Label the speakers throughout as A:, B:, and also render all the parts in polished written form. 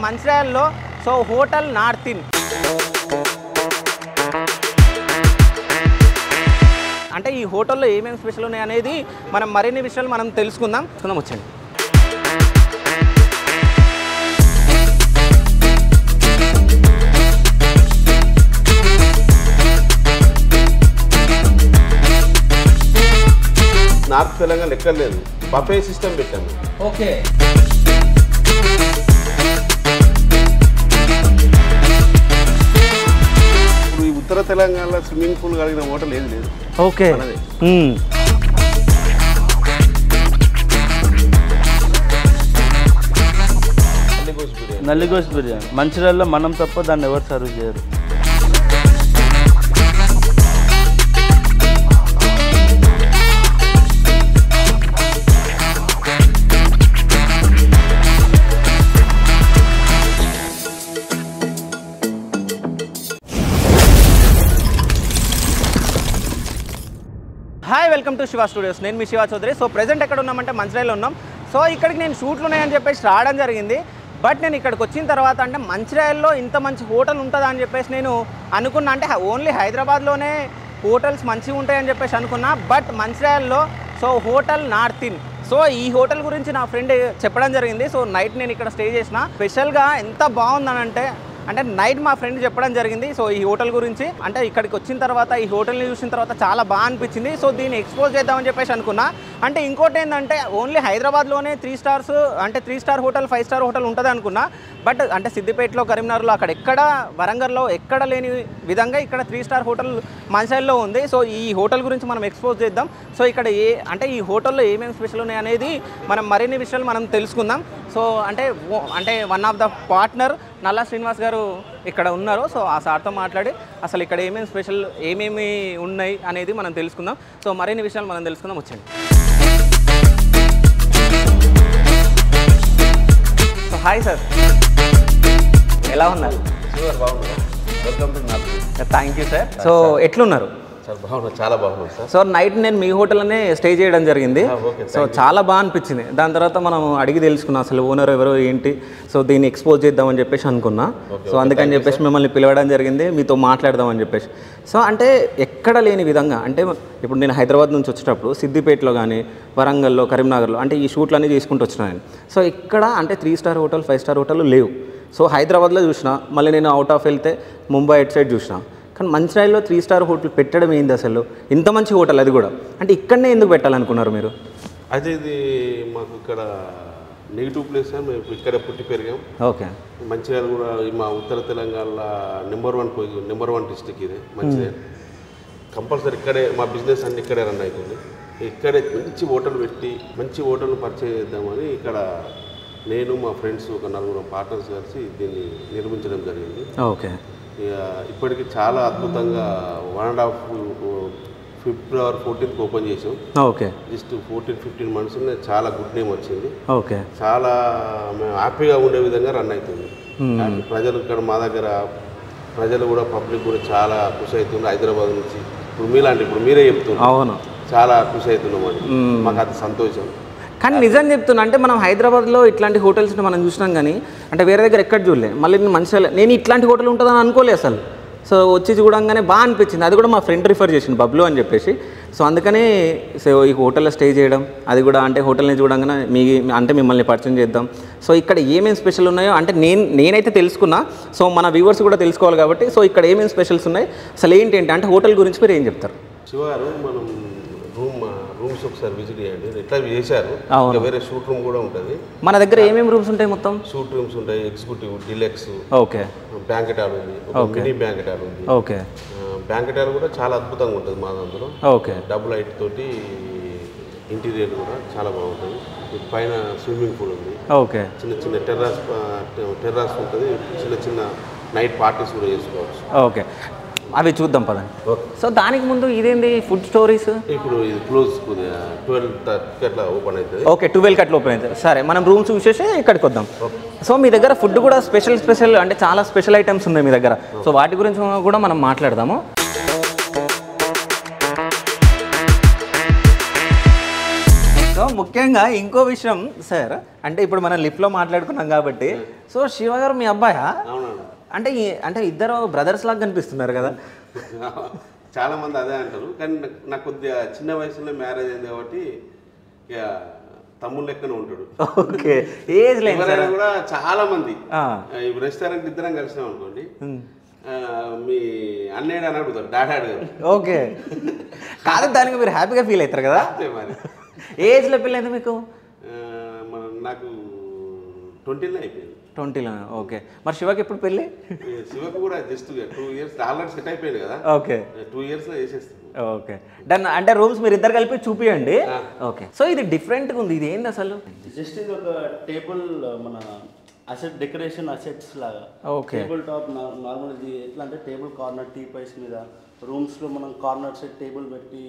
A: మంచిర్యాలలో so hotel North in అంటే ఈ హోటల్లో ఏమేమి స్పెషల్ ఉన్నాయి అనేది మనం మరిన్ని విషయాలు మనం తెలుసుకుందాం. వచ్చండి.
B: నార్త్ తెలంగాణ లెక్క లేదు, బఫే సిస్టమ్ పెట్టాము.
A: ఓకే.
B: ఇప్పుడు ఈ ఉత్తర తెలంగాణలో స్విమ్మింగ్ పూల్ కలిగిన హోటల్ ఏది లేదు.
A: ఓకే.
C: నల్లిగోష్ బిర్యానీ మంచిర్యాలలో మనం తప్ప దాన్ని ఎవరు సర్వ్ చేయరు.
A: Hi, welcome to Shiva studios. నేను మీ శివ చౌదరి. సో ప్రెజెంట్ ఎక్కడ ఉన్నామంటే మంచిర్యాలలో ఉన్నాం. సో ఇక్కడికి నేను షూట్లు ఉన్నాయని చెప్పేసి రావడం జరిగింది. బట్ నేను ఇక్కడికి వచ్చిన తర్వాత అంటే మంచిర్యాలలో ఇంత మంచి హోటల్ ఉంటుందా అని చెప్పేసి నేను అనుకున్నా. అంటే ఓన్లీ హైదరాబాద్లోనే హోటల్స్ మంచిగా ఉంటాయని చెప్పేసి అనుకున్నా. బట్ మంచిర్యాలలో so hotel North Inn, so ఈ హోటల్ గురించి నా ఫ్రెండ్ చెప్పడం జరిగింది. సో నైట్ నేను ఇక్కడ స్టే చేసిన. స్పెషల్గా ఎంత బాగుందనంటే అంటే నైట్ మా ఫ్రెండ్ చెప్పడం జరిగింది. సో ఈ హోటల్ గురించి అంటే ఇక్కడికి వచ్చిన తర్వాత ఈ హోటల్ని చూసిన తర్వాత చాలా బాగా అనిపించింది. సో దీన్ని ఎక్స్పోజ్ చేద్దామని చెప్పేసి అనుకున్నా. అంటే ఇంకోటి ఏంటంటే ఓన్లీ హైదరాబాద్లోనే 3 స్టార్స్ అంటే 3 స్టార్ హోటల్ 5 స్టార్ హోటల్ ఉంటుంది అనుకున్నా. బట్ అంటే సిద్దిపేటలో, కరీంనగర్లో అక్కడ ఎక్కడ, వరంగల్లో ఎక్కడ లేని విధంగా ఇక్కడ 3 స్టార్ హోటల్ మంచిర్యాలలో ఉంది. సో ఈ హోటల్ గురించి మనం ఎక్స్పోజ్ చేద్దాం. సో ఇక్కడ అంటే ఈ హోటల్లో ఏమేమి స్పెషల్ ఉన్నాయి అనేది మనం మరిన్ని విషయాలు మనం తెలుసుకుందాం. సో అంటే వన్ ఆఫ్ ద పార్ట్నర్ నల్లా శ్రీనివాస్ గారు ఇక్కడ ఉన్నారు. సో ఆ సార్తో మాట్లాడి అసలు ఇక్కడ ఏమేమి స్పెషల్ ఏమేమి ఉన్నాయి అనేది మనం తెలుసుకుందాం. సో మరిన్ని విషయాలు మనం తెలుసుకుందాం. వచ్చండి. సో హాయ్ సార్, ఎలా ఉన్నారు? Thank you sir. సో ఎట్లున్నారు?
B: చాలా బాగుంది సార్.
A: సో నైట్ నేను మీ హోటల్లోనే స్టే చేయడం జరిగింది. సో చాలా బాగా అనిపించింది. దాని తర్వాత మనం అడిగి తెలుసుకున్నాం అసలు ఓనర్ ఎవరో ఏంటి, సో దీన్ని ఎక్స్పోజ్ చేద్దామని చెప్పేసి అనుకున్నా. సో అందుకని చెప్పేసి మిమ్మల్ని పిలవడం జరిగింది, మీతో మాట్లాడదామని చెప్పేసి. సో అంటే ఎక్కడ లేని విధంగా అంటే ఇప్పుడు నేను హైదరాబాద్ నుంచి వచ్చేటప్పుడు సిద్దిపేటలో కానీ, వరంగల్లో, కరీంనగర్లో అంటే ఈ షూట్లన్నీ చేసుకుంటూ వచ్చినాను. సో ఇక్కడ అంటే 3 స్టార్ హోటల్ 5 స్టార్ హోటల్ లేవు. సో హైదరాబాద్లో చూసిన, మళ్ళీ నేను అవుట్ ఆఫ్ వెళ్తే ముంబై ఎట్ సైడ్ చూసిన. కానీ మంచిర్యాలలో 3 స్టార్ హోటల్ పెట్టడం ఏంది అసలు? ఇంత మంచి హోటల్, అది కూడా అంటే ఇక్కడనే ఎందుకు పెట్టాలనుకున్నారు మీరు?
B: అయితే ఇది మాకు ఇక్కడ నెగిటివ్ ప్లేస్ అని మేము ఇక్కడే పుట్టి పెరిగాం.
A: ఓకే.
B: మంచిర్యాల కూడా మా ఉత్తర తెలంగాణలో నెంబర్ 1 డిస్ట్రిక్ట్ ఇది మంచిర్యాల. కంపల్సరీ ఇక్కడే మా బిజినెస్ అన్ని ఇక్కడే రన్ అవుతుంది. ఇక్కడే మంచి హోటల్ పెట్టి మంచి హోటల్ పరిచయం చేద్దామని ఇక్కడ నేను మా ఫ్రెండ్స్ ఒక 4 పార్ట్నర్స్ కలిసి దీన్ని నిర్మించడం జరిగింది.
A: ఓకే.
B: ఇప్పటికి చాలా అద్భుతంగా 1.5 ఫిబ్రవరి 14th ఓపెన్ చేసాం.
A: ఓకే.
B: జస్ట్ 14-15 మంత్స్ చాలా గుడ్ నేమ్ వచ్చింది.
A: ఓకే.
B: చాలా మేము హ్యాపీగా ఉండే విధంగా రన్ అవుతుంది. ప్రజలు ఇక్కడ మా దగ్గర ప్రజలు కూడా పబ్లిక్ కూడా చాలా ఖుషి అవుతుంది. హైదరాబాద్ నుంచి ఇప్పుడు మీరే చెప్తున్నారు.
A: అవును,
B: చాలా ఖుషి అవుతున్నాం అని మాకు అది సంతోషం.
A: కానీ నిజం చెప్తున్నా అంటే మనం హైదరాబాద్లో ఇట్లాంటి హోటల్స్ని మనం చూసినాం కానీ అంటే వేరే దగ్గర ఎక్కడ చూడలే. మళ్ళీ నేను ఇట్లాంటి హోటల్ ఉంటుందని అనుకోలే అసలు. సో వచ్చి చూడంగానే బాగా అనిపించింది. అది కూడా మా ఫ్రెండ్ రిఫర్ చేసింది, బబ్లు అని చెప్పేసి. సో అందుకనే సో ఈ హోటల్లో స్టే చేయడం, అది కూడా అంటే హోటల్ని చూడంగానే అంటే మిమ్మల్ని పరిచయం చేద్దాం. సో ఇక్కడ ఏమేమి స్పెషల్ ఉన్నాయో అంటే నేనైతే తెలుసుకున్నా. సో మన వ్యూవర్స్ కూడా తెలుసుకోవాలి కాబట్టి సో ఇక్కడ ఏమేమి స్పెషల్స్ ఉన్నాయి, అసలు ఏంటి అంటే హోటల్ గురించి మీరు ఏం చెప్తారు?
B: శివారు మనం రూమ్స్ ఒకసారి విజిట్ చేయండి. ఎట్లా చేశారు, వేరే షూట్ రూమ్ కూడా ఉంటుంది
A: మన దగ్గర. ఏమేమి రూమ్స్ ఉంటాయి? మొత్తం
B: షూట్ రూమ్స్ ఉంటాయి, executive, deluxe,
A: okay,
B: banquet hall ఉంది, మినీ బ్యాంకెట్ హాల్ ఉంది.
A: ఓకే.
B: బ్యాంకెట్ హాల్ కూడా చాలా అద్భుతంగా ఉంటుంది మా దాంట్లో.
A: ఓకే.
B: డబుల్ లైట్ తోటి ఇంటీరియర్ కూడా చాలా బాగుంటుంది. పైన స్విమ్మింగ్ పూల్ ఉంది.
A: ఓకే.
B: చిన్న టెర్రాస్ ఉంటుంది. చిన్న నైట్ పార్టీస్ కూడా చేసుకోవచ్చు.
A: ఓకే, అవి చూద్దాం పదండి. సో దానికి ముందు ఇదేంటి ఫుడ్ స్టోరీస్?
B: ఇప్పుడు ఇది క్లోజ్ 12:30 అట్లా ఓపెన్ అవుతుంది.
A: ఓకే, 12కి అట్లా ఓపెన్ అవుతుంది. సరే, మనం రూమ్స్ చూసేసి ఇక్కడికి వద్దాం. సో మీ దగ్గర ఫుడ్ కూడా స్పెషల్ అంటే చాలా స్పెషల్ ఐటమ్స్ ఉన్నాయి మీ దగ్గర. సో వాటి గురించి కూడా మనం మాట్లాడదాము. సో ముఖ్యంగా ఇంకో విషయం సార్, అంటే ఇప్పుడు మనం లిఫ్ట్లో మాట్లాడుకున్నాం కాబట్టి, సో శివ గారు మీ అబ్బాయా?
B: అవునవును.
A: అంటే ఇద్దరు బ్రదర్స్ లాగా కనిపిస్తున్నారు కదా.
B: చాలా మంది అదే అంటారు, కానీ నాకు కొద్దిగా చిన్న వయసులో మ్యారేజ్ అయింది కాబట్టి ఇక తమ్ముడు లెక్కనే ఉంటాడు.
A: ఓకే, ఏజ్ లేదు
B: ఎవరైనా కూడా చాలా మంది రెస్టారెంట్ ఇద్దరం కలిసినాం అనుకోండి, మీ అన్నయ్య అని అడుగుతారు, డాడీ అడుగుతారు.
A: ఓకే, కాదు దానికి మీరు హ్యాపీగా ఫీల్ అవుతారు కదా.
B: మరి
A: ఏజ్లో పెళ్ళైంది మీకు?
B: నాకు 20లో అయిపోయింది.
A: 20లో. ఓకే, మరి శివకి ఎప్పుడు పెళ్ళి?
B: శివకు కూడా జస్ట్ 2 ఇయర్స్ ఆల్రెడీ సెట్ అయిపోయింది కదా.
A: ఓకే,
B: 2 ఇయర్స్లో వేసేస్తాం.
A: Okay done. అంటే రూమ్స్ మీరు ఇద్దరు కలిపి చూపియండి. ఓకే, సో ఇది డిఫరెంట్గా ఉంది, ఇది ఏంది అసలు?
C: జస్ట్ ఇది ఒక టేబుల్, మన అసెట్ డెకరేషన్ అసెట్స్ లాగా.
A: Okay,
C: table top normal. ఇది ఎట్లా అంటే టేబుల్ కార్నర్ టీ పైస్ మీద రూమ్స్లో మనం కార్నర్ సెట్ టేబుల్ పెట్టి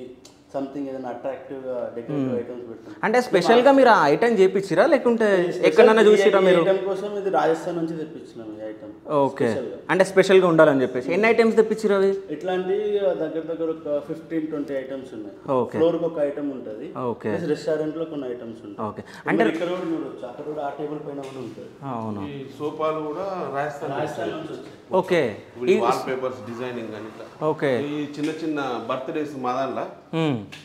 C: సంథింగ్ ఏదైనా అట్రాక్టివ్గా డెకరేటివ్ ఐటమ్స్ పెట్టాం.
A: అంటే స్పెషల్గా మీరు ఆ ఐటమ్ చేయించిరా లేకుంటే ఎక్కడైనా చూసిరా మీరు?
C: ఐటమ్ కోసం ఇది రాజస్థాన్ నుంచి తెప్పించినాం ఈ ఐటమ్.
A: ఓకే, అంటే స్పెషల్గా ఉండాలని చెప్పేసి ఎన్ని ఐటమ్స్ తెప్పించిరా అవి?
C: ఇట్లాంటి దగ్గర ఒక 15-20 ఐటమ్స్ ఉన్నాయి.
A: ఓకే,
C: ఫ్లోర్కి ఒక ఐటమ్ ఉంటుంది.
A: ఓకే,
C: రెస్టారెంట్లో కొన్ని ఐటమ్స్ ఉంటాయి.
A: ఓకే, అంటే
C: ఇక్కడ కూడా చూడొచ్చు, అక్కడ కూడా ఆ టేబుల్ పైన కూడా ఉంటుంది.
A: అవును,
B: ఈ సోఫాలు కూడా రాజస్థాన్
C: నుంచి వచ్చాయి.
A: ఓకే,
B: వాల్ పేపర్స్ డిజైనింగ్ అని.
A: ఓకే,
B: ఈ చిన్న చిన్న బర్త్డేస్ మా దాంట్లో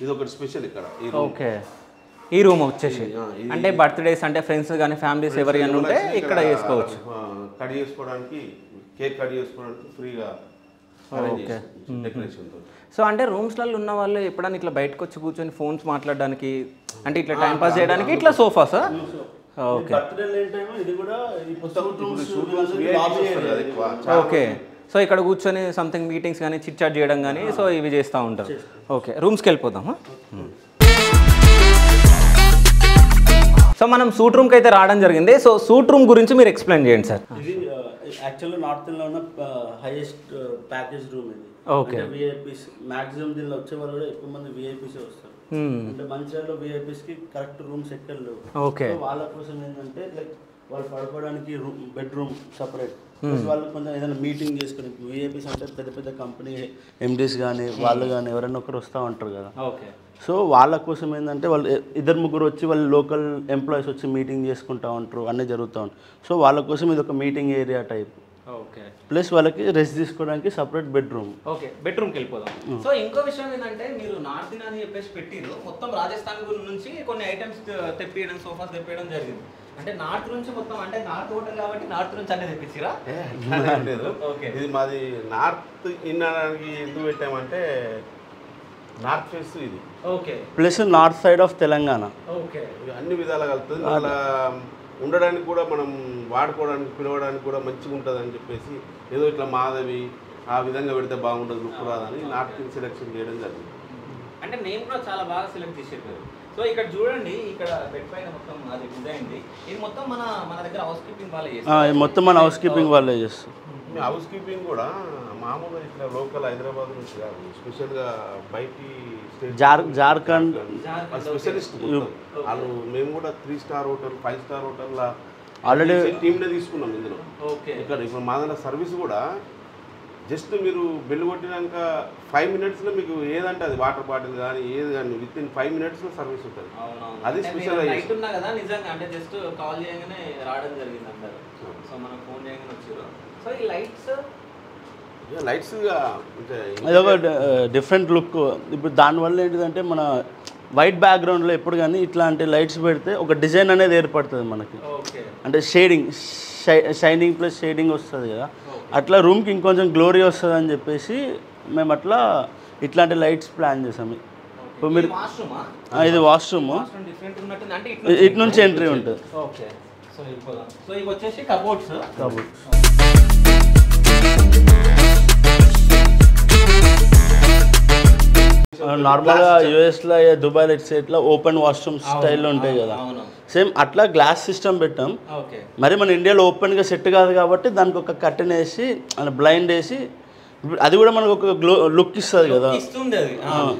B: ఇది ఒకటి స్పెషల్ ఇక్కడ.
A: ఓకే, ఈ రూమ్ వచ్చేసి అంటే బర్త్డేస్ అంటే ఫ్రెండ్స్ కానీ ఫ్యామిలీస్ ఎవరైనా ఉంటే ఇక్కడ చేసుకోవచ్చు.
B: కట్ చేసుకోవడానికి, కేక్ కట్ చేసుకోవడానికి ఫ్రీగా డెకరేషన్.
A: సో అంటే రూమ్స్లలో ఉన్న వాళ్ళు ఎప్పుడైనా ఇట్లా బయటకు వచ్చి కూర్చొని ఫోన్స్ మాట్లాడడానికి, అంటే ఇట్లా టైం పాస్ చేయడానికి ఇట్లా సోఫాసా? ఓకే,
C: ఇది కూడా
A: ఓకే, సో ఇక్కడ కూర్చొని సంథింగ్ మీటింగ్స్ కానీ చిట్ చాట్ చేయడం కానీ సో ఇవి చేస్తూ ఉంటారు. ఓకే, రూమ్స్కి వెళ్ళిపోదామా? సో మనం సూట్ రూమ్కి అయితే రావడం జరిగింది. సో సూట్ రూమ్ గురించి మీరు ఎక్స్ప్లెయిన్ చేయండి సార్.
C: ఇది యాక్చువల్గా నార్త్ ఇండియాలో ఉన్న హైయెస్ట్ ప్యాకేజ్ రూమ్ ఇది.
A: ఓకే,
C: విఐపీస్ మ్యాక్సిమం దీనిలో వచ్చే వాళ్ళు కూడా ఎక్కువ మంది విఐపీస్ వస్తారు. అంటే మంచిర్యాలలో విఐపీస్కి కరెక్ట్ రూమ్స్ ఎక్కడ లేవు.
A: ఓకే,
C: వాళ్ళ కోసం ఏంటంటే లైక్ వాళ్ళు పడుకోవడానికి బెడ్రూమ్ సపరేట్, వాళ్ళు కొంచెం ఏదైనా మీటింగ్ చేసుకుని, విఐపీస్ అంటే పెద్ద పెద్ద కంపెనీ ఎండీస్ కానీ వాళ్ళు కానీ ఎవరైనా ఒకరు వస్తూ ఉంటారు కదా.
A: ఓకే,
C: సో వాళ్ళ కోసం ఏంటంటే వాళ్ళు 2-3 వచ్చి వాళ్ళు లోకల్ ఎంప్లాయీస్ వచ్చి మీటింగ్ చేసుకుంటూ ఉంటారు, అన్నీ జరుగుతూ ఉంటాయి. సో వాళ్ళ కోసం ఇది ఒక meeting area type.
A: Okay,
C: plus వాళ్ళకి రెస్ట్ తీసుకోవడానికి సపరేట్ బెడ్రూమ్.
A: ఓకే, బెడ్రూమ్కి వెళ్ళిపోదాం. సో ఇంకో విషయం ఏంటంటే మీరు నార్త్ ఇండియా అని చెప్పేసి పెట్టిరు, మొత్తం రాజస్థాన్ నుంచి కొన్ని ఐటమ్స్ తెప్పియడం, సోఫాస్ తెప్పియడం జరిగింది. అంటే నార్త్ నుంచి మొత్తం, అంటే నార్త్ హోటల్ కాబట్టి నార్త్ నుంచి అన్నీ తెప్పించిరా?
B: లేదు, ఇది మాది నార్త్ ఇన్నడానికి ఎందుకు పెట్టామంటే నార్త్ ఫేస్ ఇది.
A: Okay,
C: plus north side of Telangana.
A: Okay,
B: అన్ని విధాలుగా కలుగుతుంది. అలా ఉండడానికి కూడా మనం వాడుకోవడానికి పిలవడానికి కూడా మంచిగా ఉంటుంది అని చెప్పేసి ఏదో ఇట్లా మాధవి ఆ విధంగా పెడితే బాగుంటుంది, లుక్ రాదని నార్త్ సెలెక్షన్ చేయడం జరిగింది.
A: అంటే నేను కూడా చాలా బాగా సెలెక్ట్ చేసేది. సో ఇక్కడ చూడండి, ఇక్కడ బెడ్ పైన మొత్తం అది డిజైన్, ఇది మొత్తం మన దగ్గర హౌస్ కీపింగ్ వాళ్ళే చేస్తారు.
C: మొత్తం మన హౌస్ కీపింగ్ వాళ్ళే చేస్తారు.
B: హౌస్ కీపింగ్ కూడా మామూలుగా ఇట్లా లోకల్ హైదరాబాద్ నుంచి కాదు, స్పెషల్గా బయటి
C: జార్ఖండ్
B: స్పెషలిస్ట్ వాళ్ళు. మేము కూడా 3 star hotel 5 star hotel
C: already
B: టీమ్నే తీసుకున్నాం ఇందులో.
A: ఓకే,
B: ఇక్కడ ఇప్పుడు మా దగ్గర సర్వీస్ కూడా జస్ట్ మీరు బిల్లు కొట్టినాక 5 మినిట్స్లో మీకు ఏదంటే అది వాటర్ బాటిల్ కానీ ఏది కానీ విత్ ఇన్ 5 మినిట్స్లో సర్వీస్ ఉంటుంది. అది స్పెషల్
A: ఉన్నా కదా నిజంగా, అంటే జస్ట్ కాల్ చేయగానే రావడం జరిగింది అందరు. సో మనం ఫోన్ చేయగానే వచ్చారు. సో ఈ లైట్స్
C: అదొక డిఫరెంట్ లుక్. ఇప్పుడు దానివల్ల ఏంటిదంటే మన వైట్ బ్యాక్గ్రౌండ్లో ఎప్పుడు కానీ ఇట్లాంటి లైట్స్ పెడితే ఒక డిజైన్ అనేది ఏర్పడుతుంది మనకి. అంటే షైనింగ్ ప్లస్ షేడింగ్ వస్తుంది కదా, అట్లా రూమ్కి ఇంకొంచెం గ్లోరీ వస్తుంది అని చెప్పేసి మేము అట్లా ఇట్లాంటి లైట్స్ ప్లాన్ చేసాము. ఇప్పుడు మీరు ఇది వాష్రూమ్, ఇటు నుంచి ఎంట్రీ ఉంటుంది. నార్మల్గా యూఎస్లో దుబాయ్లో ఇటు సైడ్లో ఓపెన్ వాష్రూమ్ స్టైల్లో ఉంటాయి కదా, సేమ్ అట్లా గ్లాస్ సిస్టమ్ పెట్టాం. మరి మన ఇండియాలో ఓపెన్గా సెట్ కాదు కాబట్టి దానికి ఒక కర్టెన్ వేసి బ్లైండ్ వేసి అది కూడా మనకు ఒక లుక్ ఇస్తుంది కదా.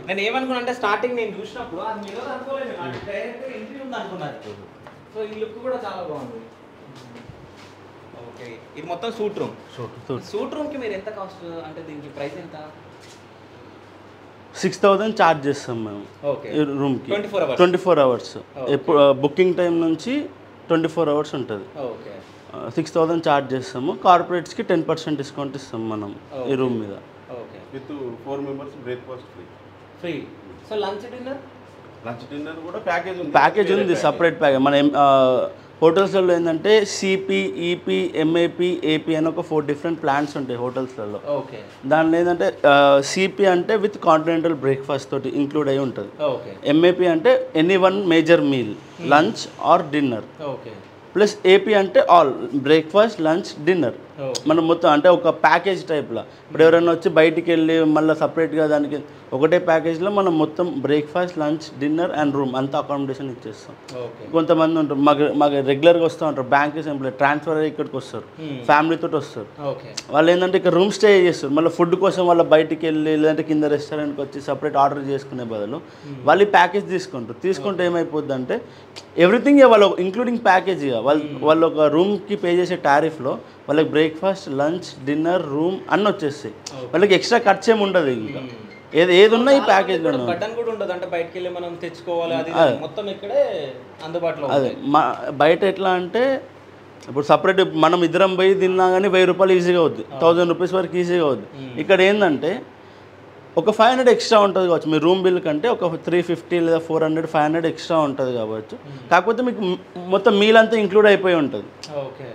A: నేను ఏమనుకున్నా అంటే స్టార్టింగ్ నేను చూసినప్పుడు అది మిర్రర్ అనుకోలేదు, డైరెక్ట్ ఎంట్రీ ఉంది అనుకున్నాను. సో ఈ లుక్ కూడా చాలా బాగుంది. ఓకే, ఇది మొత్తం సూట్ రూమ్. సూట్ రూమ్కి మీరు ఎంత కాస్ట్, అంటే దీనికి ప్రైస్ ఎంత?
C: 6,000 ఛార్జ్ చేస్తాం మేము
A: ఓకే
C: ఈ రూమ్కి
A: 24 hours
C: 24 hours. ఎప్పుడు బుకింగ్ టైం నుంచి 24 hours ఉంటుంది.
A: ఓకే
C: 6,000 ఛార్జ్ చేస్తాము. కార్పొరేట్స్కి 10% డిస్కౌంట్ ఇస్తాం మనం ఈ రూమ్ మీద.
A: Okay
B: with 4 members breakfast
A: free. So lunch dinner
B: కూడా
C: ప్యాకేజ్ ఉంది, సపరేట్ ప్యాకేజ్. మన హోటల్స్లలో ఏంటంటే సిపి, ఈపీ, ఎంఏపీ, ఏపీ అని ఒక 4 different ప్లాన్స్ ఉంటాయి హోటల్స్లలో.
A: ఓకే
C: దానిలో ఏంటంటే సిపి అంటే విత్ కాంటినెంటల్ బ్రేక్ఫాస్ట్ తోటి ఇంక్లూడ్ అయి ఉంటుంది.
A: ఓకే
C: ఎంఏపీ అంటే any one major meal, lunch or dinner.
A: Okay
C: plus AP అంటే ఆల్ బ్రేక్ఫాస్ట్, లంచ్, డిన్నర్. మనం మొత్తం అంటే ఒక ప్యాకేజ్ టైప్లో. ఇప్పుడు ఎవరైనా వచ్చి బయటికి వెళ్ళి మళ్ళీ సపరేట్గా దానికి ఒకటే ప్యాకేజ్లో మనం మొత్తం breakfast, lunch, dinner and room అంతా అకామిడేషన్ ఇచ్చేస్తాం. కొంతమంది ఉంటారు మాకు రెగ్యులర్గా వస్తూ ఉంటారు, బ్యాంకేజ్ ఎంప్లాయీ ట్రాన్స్ఫర్ అయ్యి ఇక్కడికి వస్తారు, ఫ్యామిలీతో వస్తారు. వాళ్ళు ఏంటంటే ఇక్కడ రూమ్ స్టే చేస్తారు. మళ్ళీ ఫుడ్ కోసం వాళ్ళ బయటికి వెళ్ళి లేదంటే కింద రెస్టారెంట్కి వచ్చి సపరేట్ ఆర్డర్ చేసుకునే బదులు వాళ్ళు ఈ ప్యాకేజ్ తీసుకుంటే ఏమైపోద్ది అంటే ఎవ్రీథింగ్ వాళ్ళు ఇంక్లూడింగ్ ప్యాకేజ్ వాళ్ళు ఒక రూమ్కి పే చేసే టారిఫ్లో వాళ్ళకి బ్రేక్ఫాస్ట్, లంచ్, డిన్నర్, రూమ్ అన్నీ వచ్చేస్తాయి. వాళ్ళకి ఎక్స్ట్రా ఖర్చు ఏమి ఉండదు. ఇంకా ఏది ఉన్నా ఈ ప్యాకేజ్లో
A: బటన్ కూడా ఉండదు, అంటే బయటికి వెళ్ళి మనం తెచ్చుకోవాలి, అది మొత్తం ఇక్కడే అందుబాటులో.
C: అదే బయట ఎట్లా అంటే ఇప్పుడు సపరేట్ మనం ఇద్దరం పోయి తిన్నా కానీ 1000 రూపాయలు ఈజీగా అవుద్ది, 1000 రూపీస్ వరకు ఈజీగా అవుద్ది. ఇక్కడ ఏంటంటే ఒక 500 ఎక్స్ట్రా ఉంటుంది కావచ్చు మీ రూమ్ బిల్ కంటే, ఒక 350 లేదా 400, 500 ఎక్స్ట్రా ఉంటుంది కావచ్చు. కాకపోతే మీకు మొత్తం మీల్ అంతా ఇంక్లూడ్ అయిపోయి ఉంటుంది.
A: ఓకే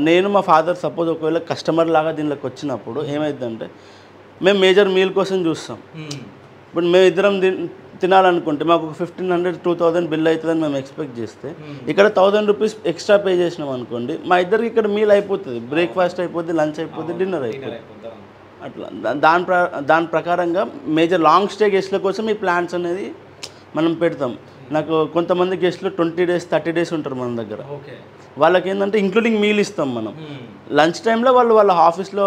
C: నేను మా ఫాదర్ సపోజ్ ఒకవేళ కస్టమర్ లాగా దీనిలోకి వచ్చినప్పుడు ఏమైందంటే మేము మేజర్ మీల్ కోసం చూస్తాం. ఇప్పుడు మేము ఇద్దరం తినాలనుకుంటే మాకు ఒక 1500, 2000 బిల్ అవుతుందని మేము ఎక్స్పెక్ట్ చేస్తే ఇక్కడ 1000 రూపీస్ ఎక్స్ట్రా పే చేసినాం అనుకోండి, మా ఇద్దరికి ఇక్కడ మీల్ అయిపోతుంది, బ్రేక్ఫాస్ట్ అయిపోద్ది, లంచ్ అయిపోద్ది, డిన్నర్ అయిపోద్ది. అట్లా దాని ప్రకారంగా మేజర్ లాంగ్ స్టే గెస్ట్ల కోసం ఈ ప్లాన్స్ అనేది మనం పెడతాం. నాకు కొంతమంది గెస్ట్లు 20 days, 30 days ఉంటారు మన దగ్గర. వాళ్ళకి ఏంటంటే ఇంక్లూడింగ్ మీల్ ఇస్తాం మనం. లంచ్ టైంలో వాళ్ళ ఆఫీస్లో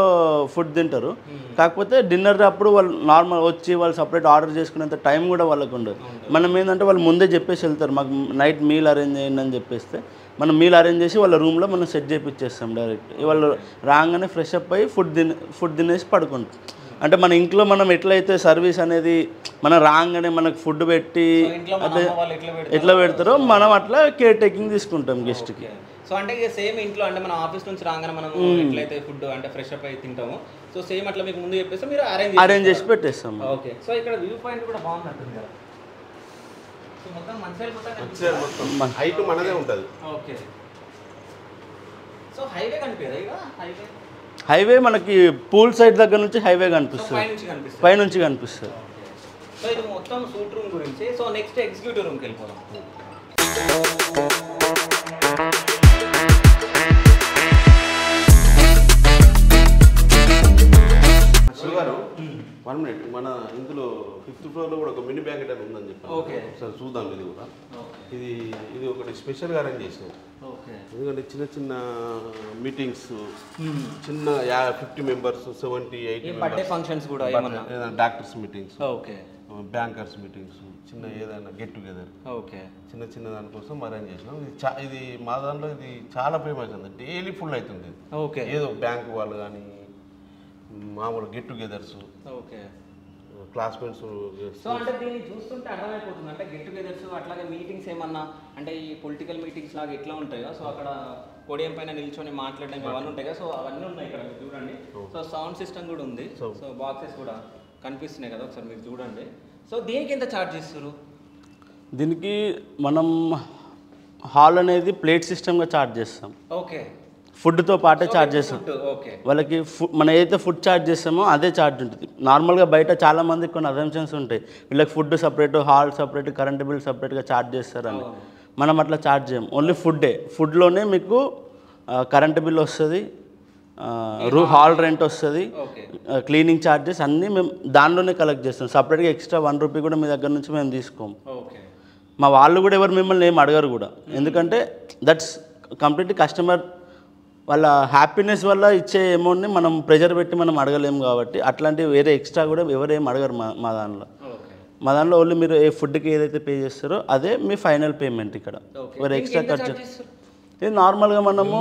C: ఫుడ్ తింటారు, కాకపోతే డిన్నర్ అప్పుడు వాళ్ళు నార్మల్ వచ్చి వాళ్ళు సపరేట్ ఆర్డర్ చేసుకునేంత టైం కూడా వాళ్ళకు ఉండదు. మనం ఏంటంటే వాళ్ళు ముందే చెప్పేసి వెళ్తారు, మాకు నైట్ మీల్ అరేంజ్ చేయండి అని చెప్పేస్తే మనం మీల్ అరేంజ్ చేసి వాళ్ళ రూమ్లో మనం సెట్ చేపిచ్చేస్తాం డైరెక్ట్. వాళ్ళు రాగానే ఫ్రెష్ అప్ అయ్యి ఫుడ్ తినేసి పడుకుంటాం. అంటే మన ఇంట్లో మనం ఎట్లయితే సర్వీస్ అనేది మనం రాగానే మనకు ఫుడ్ పెట్టి అదే ఎట్లా పెడతారో మనం అట్లా కేర్ టేకింగ్ తీసుకుంటాం గెస్ట్కి.
A: సో అంటే సేమ్ ఇంట్లో అంటే మన ఆఫీస్ నుంచి రాగానే మనం ఎట్లయితే ఫుడ్ అంటే ఫ్రెష్ అప్ అయి తింటాము, సో సేమ్ అట్లా మీకు ముందు చెప్పేస్తే మీరు
C: అరేంజ్ చేసి పెట్టేస్తాం.
A: ఓకే. సో ఇక్కడ వ్యూ పాయింట్ కూడా బాగుంటుంది కదా, సో మొత్తం
B: మొత్తం హైట్ మనదే ఉంటుంది.
A: ఓకే. సో హైవే కనిపిస్తుంది ఇక
C: హైవే మనకి పూల్ సైడ్ దగ్గర నుంచి హైవే కనిపిస్తుంది, పైనుంచి కనిపిస్తుంది.
A: సో ఇది మొత్తం సూట్ రూమ్ గురించి. సో నెక్స్ట్ ఎగ్జిక్యూటివ్ రూమ్కి వెళ్ళిపోదాం.
B: శివగారు 1 minute, మన ఇందులో 5th floor లో కూడా ఒక మినీ బ్యాంకెట్ అని ఉందని చెప్పాను.
A: ఓకే
B: ఒకసారి చూద్దాం. ఇది కూడా ఇది ఒకటి స్పెషల్గా అరేంజ్ చేసినాం. ఎందుకంటే చిన్న చిన్న మీటింగ్స్, చిన్న 50 members, 70, 80
A: బర్త్డే ఫంక్షన్స్ కూడా,
B: doctors meetings,
A: okay,
B: bankers meetings, చిన్న ఏదైనా గెట్ టుగెదర్,
A: ఓకే,
B: చిన్న దానికోసం అరేంజ్ చేసినాం. ఇది మా దాంట్లో ఇది చాలా ఫేమస్ ఉంది, డైలీ ఫుల్ అవుతుంది.
A: ఓకే.
B: ఏదో బ్యాంక్ వాళ్ళు కానీ మామూలు get togethers,
A: okay,
B: classmates.
A: So అంటే దీన్ని చూస్తుంటే అర్థమైపోతుంది అంటే గెట్ టుగెదర్స్ అట్లాగే మీటింగ్స్ ఏమన్నా అంటే ఈ పొలిటికల్ మీటింగ్స్ లాగా ఎట్లా ఉంటాయో, సో అక్కడ పోడియం పైన నిల్చొని మాట్లాడడం ఇవన్నీ ఉంటాయి కదా, సో అవన్నీ ఉన్నాయి ఇక్కడ మీరు చూడండి. సో సౌండ్ సిస్టమ్ కూడా ఉంది, సో బాక్సెస్ కూడా కనిపిస్తున్నాయి కదా, ఒకసారి మీరు చూడండి. సో దీనికి ఎంత ఛార్జ్ చేస్తారు?
C: దీనికి మనం హాల్ అనేది ప్లేట్ సిస్టమ్గా ఛార్జ్ చేస్తాం.
A: ఓకే.
C: ఫుడ్తో పాటే ఛార్జ్ చేస్తాం. వాళ్ళకి మనం ఏదైతే ఫుడ్ ఛార్జ్ చేస్తామో అదే ఛార్జ్ ఉంటుంది. నార్మల్గా బయట చాలామందికి కొన్ని అజంప్షన్స్ ఉంటాయి, వీళ్ళకి food separate, hall separate, current bill సపరేట్గా ఛార్జ్ చేస్తారని. మనం అట్లా ఛార్జ్ చేయం, ఓన్లీ ఫుడ్లోనే మీకు కరెంట్ బిల్ వస్తుంది, హాల్ రెంట్ వస్తుంది, క్లీనింగ్ ఛార్జెస్ అన్నీ మేము దానిలోనే కలెక్ట్ చేస్తాం. సపరేట్గా ఎక్స్ట్రా 1 రూపీ కూడా మీ దగ్గర నుంచి మేము తీసుకోము. మా వాళ్ళు కూడా ఎవరు మిమ్మల్ని ఏం అడగరు కూడా, ఎందుకంటే దట్స్ కంప్లీట్లీ కస్టమర్ వాళ్ళ హ్యాపీనెస్ వల్ల ఇచ్చే అమౌంట్ని మనం ప్రెజర్ పెట్టి మనం అడగలేము కాబట్టి అట్లాంటివి వేరే ఎక్స్ట్రా కూడా ఎవరు ఏం అడగరు మా దాంట్లో ఓన్లీ మీరు ఏ ఫుడ్కి ఏదైతే పే చేస్తారో అదే మీ ఫైనల్ పేమెంట్. ఇక్కడ వేరే ఎక్స్ట్రా ఖర్చు ఇది నార్మల్గా మనము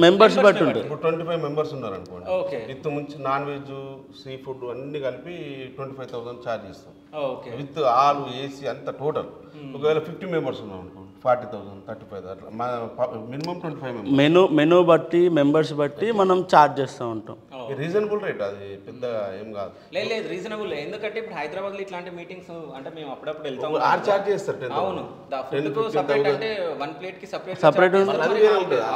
C: మెంబర్స్ బట్టి ఉంటుంది.
B: ఇప్పుడు 25 మెంబర్స్ ఉన్నారు అనుకోండి,
A: ఓకే
B: విత్ ముంచి నాన్ వెజ్ సీ ఫుడ్ అన్ని కలిపి 25,000 ఛార్జ్ చేస్తాం.
A: ఓకే
B: విత్ ఆల్ ఏసీ అంత టోటల్. ఒకవేళ 50 మెంబర్స్ ఉన్నాం అనుకోండి 40,000 35 అట్లా మినిమం 25 మెంబర్స్.
C: మెనూ బట్టి మెంబర్స్ బట్టి మనం ఛార్జ్ చేస్తూ ఉంటాం.
B: రీజనబుల్ రేట్, అది పెద్ద ఏం కాదు.
A: లేదు రీజనబుల్. ఎందుకంటే ఇప్పుడు హైదరాబాద్లో ఇట్లాంటి మీటింగ్స్ అంటే మేము అప్పుడప్పుడు వెళ్తాం.
B: ఆరు ఛార్జ్ చేస్తారు 10,000.
A: అవును, సపరేట్ అంటే 1 ప్లేట్కి సపరేట్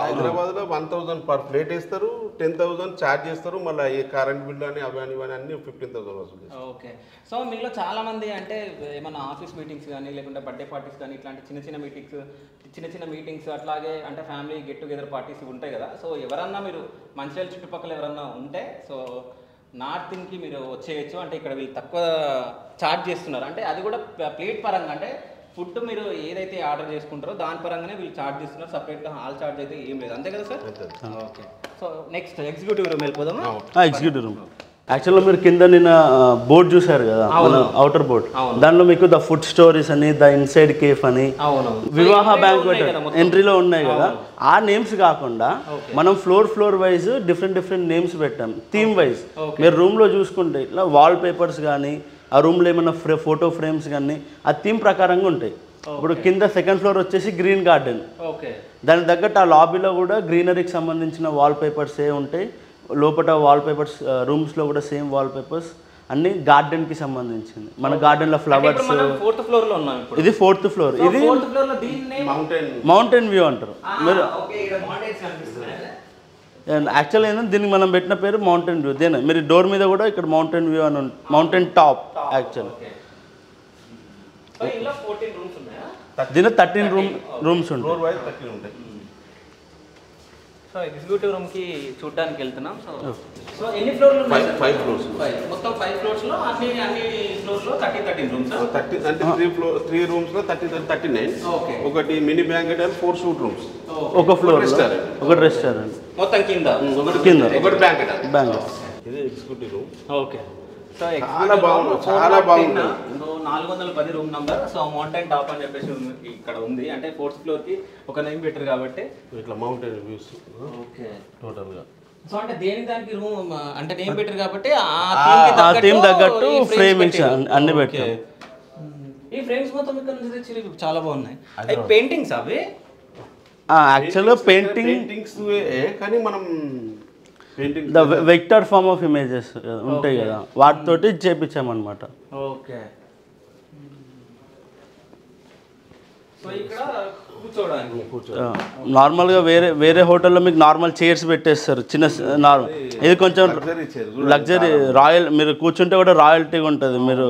B: హైదరాబాద్లో 1,000 పర్ ప్లేట్ వేస్తారు, 10,000 ఛార్జ్ చేస్తారు. మళ్ళీ ఈ కరెంట్ బిల్ అని అవన్నీ ఇవన్నీ అన్ని 15,000 వసూలు చేస్తారు.
A: ఓకే. సో మీలో చాలా మంది అంటే ఏమన్నా ఆఫీస్ మీటింగ్స్ కానీ లేకుంటే బర్త్డే పార్టీస్ కానీ ఇట్లాంటి చిన్న చిన్న మీటింగ్స్ అట్లాగే అంటే ఫ్యామిలీ గెట్ టుగెదర్ పార్టీస్ ఉంటాయి కదా. సో ఎవరన్నా మీరు మంచిర్యాల చుట్టుపక్కల ఎవరన్నా ఉంటే సో నార్త్ ఇండియాకి మీరు వచ్చేయచ్చు. అంటే ఇక్కడ వీళ్ళు తక్కువ ఛార్జ్ చేస్తున్నారు, అంటే అది కూడా ప్లేట్ పరంగా, అంటే ఫుడ్ మీరు ఏదైతే ఆర్డర్ చేసుకుంటారో దాని పరంగానే వీళ్ళు ఛార్జ్ చేస్తున్నారు. సపరేట్గా హాల్ ఛార్జ్ అయితే ఏం లేదు, అంతే కదా sir? Okay. So next executive room వెళ్ళిపోదామా?
C: ఎగ్జిక్యూటివ్ రూమ్ యాక్చువల్గా మీరు కింద నిన్న బోర్డ్ చూసారు కదా, అవుటర్ బోర్డ్, దానిలో మీకు ద ఫుడ్ స్టోరీస్ అని, ద ఇన్సైడ్ కేఫ్ అని, వివాహ బ్యాంక్వెట్ ఎంట్రీలో ఉన్నాయి కదా. ఆ నేమ్స్ కాకుండా మనం ఫ్లోర్ వైజ్ డిఫరెంట్ నేమ్స్ పెట్టాం థీమ్ వైజ్. మీరు రూమ్లో చూసుకుంటే ఇట్లా వాల్ పేపర్స్ కానీ ఆ రూమ్లో ఏమైనా ఫోటో ఫ్రేమ్స్ కానీ ఆ థీమ్ ప్రకారంగా ఉంటాయి. ఇప్పుడు కింద సెకండ్ ఫ్లోర్ వచ్చేసి గ్రీన్ గార్డెన్, దానికి తగ్గట్టు ఆ లాబీలో కూడా గ్రీనరీకి సంబంధించిన వాల్ పేపర్స్ ఉంటాయి. లోపల వాల్ పేపర్స్ రూమ్స్లో కూడా సేమ్ వాల్ పేపర్స్ అన్ని గార్డెన్కి సంబంధించింది. మన గార్డెన్లో ఫ్లవర్స్. ఇది 4th ఫ్లోర్. ఇది మౌంటైన్ వ్యూ అంటారు మీరు. యాక్చువల్ ఏంటంటే దీనికి మనం పెట్టిన పేరు మౌంటైన్ వ్యూ. దేని మీరు డోర్ మీద కూడా ఇక్కడ మౌంటైన్ వ్యూ అని మౌంటైన్ టాప్ యాక్చువల్. దీని 13 రూమ్స్ ఉంటాయి.
A: సో ఎగ్జిక్యూటివ్ రూమ్కి చూడడానికి వెళ్తున్నాం. సో ఎన్ని ఫ్లోర్లు ఉన్నాయి?
B: 5 ఫ్లోర్స్.
A: మొత్తం 5 ఫ్లోర్స్లో అన్ని ఫ్లోర్స్లో 13 రూమ్స్.
B: 30 అంటే 3 రూమ్స్లో 39. ఒకటి mini banquet and 4 suit rooms.
C: ఒక ఫ్లోర్ ఒకటి రెస్టారెంట్
A: మొత్తం కింద
B: ఒకటి బ్యాంకెట్. ఇది ఎగ్జిక్యూటివ్ రూమ్.
A: ఓకే. సో
B: చాలా బాగుంది.
A: 410 room number. So mountain top అని చెప్పేసి ఇక్కడ ఉంది, అంటే 4th ఫ్లోర్కి ఒక నేమ్ పెట్టారు కాబట్టి
B: ఇట్లా మౌంటైన్ వ్యూస్. ఓకే. టోటల్గా
A: సో అంటే దానికి రూమ్ అంటే నేమ్ పెట్టారు కాబట్టి
C: ఆ థీమ్ తగ్గట్టు ఫ్రేమింగ్స్ అన్ని పెట్టారు.
A: ఈ ఫ్రేమ్స్ మొత్తం ఇక్కడ నుంచి తెచ్చి చాలా బాగున్నాయి. పెయింటింగ్స్ అవి
C: యాక్చువల్గా పెయింటింగ్స్
B: కానీ మనం
C: the vector form of images ఉంటాయి కదా, వాటితోటి చేపించామన్నమాట.
A: ఓకే. సో ఇక్కడ
C: నార్మల్గా వేరే హోటల్లో మీకు నార్మల్ చైర్స్ పెట్టేస్తారు చిన్న నార్మల్. ఇది కొంచెం లగ్జరీ రాయల్, మీరు కూర్చుంటే కూడా రాయల్టీగా ఉంటుంది. మీరు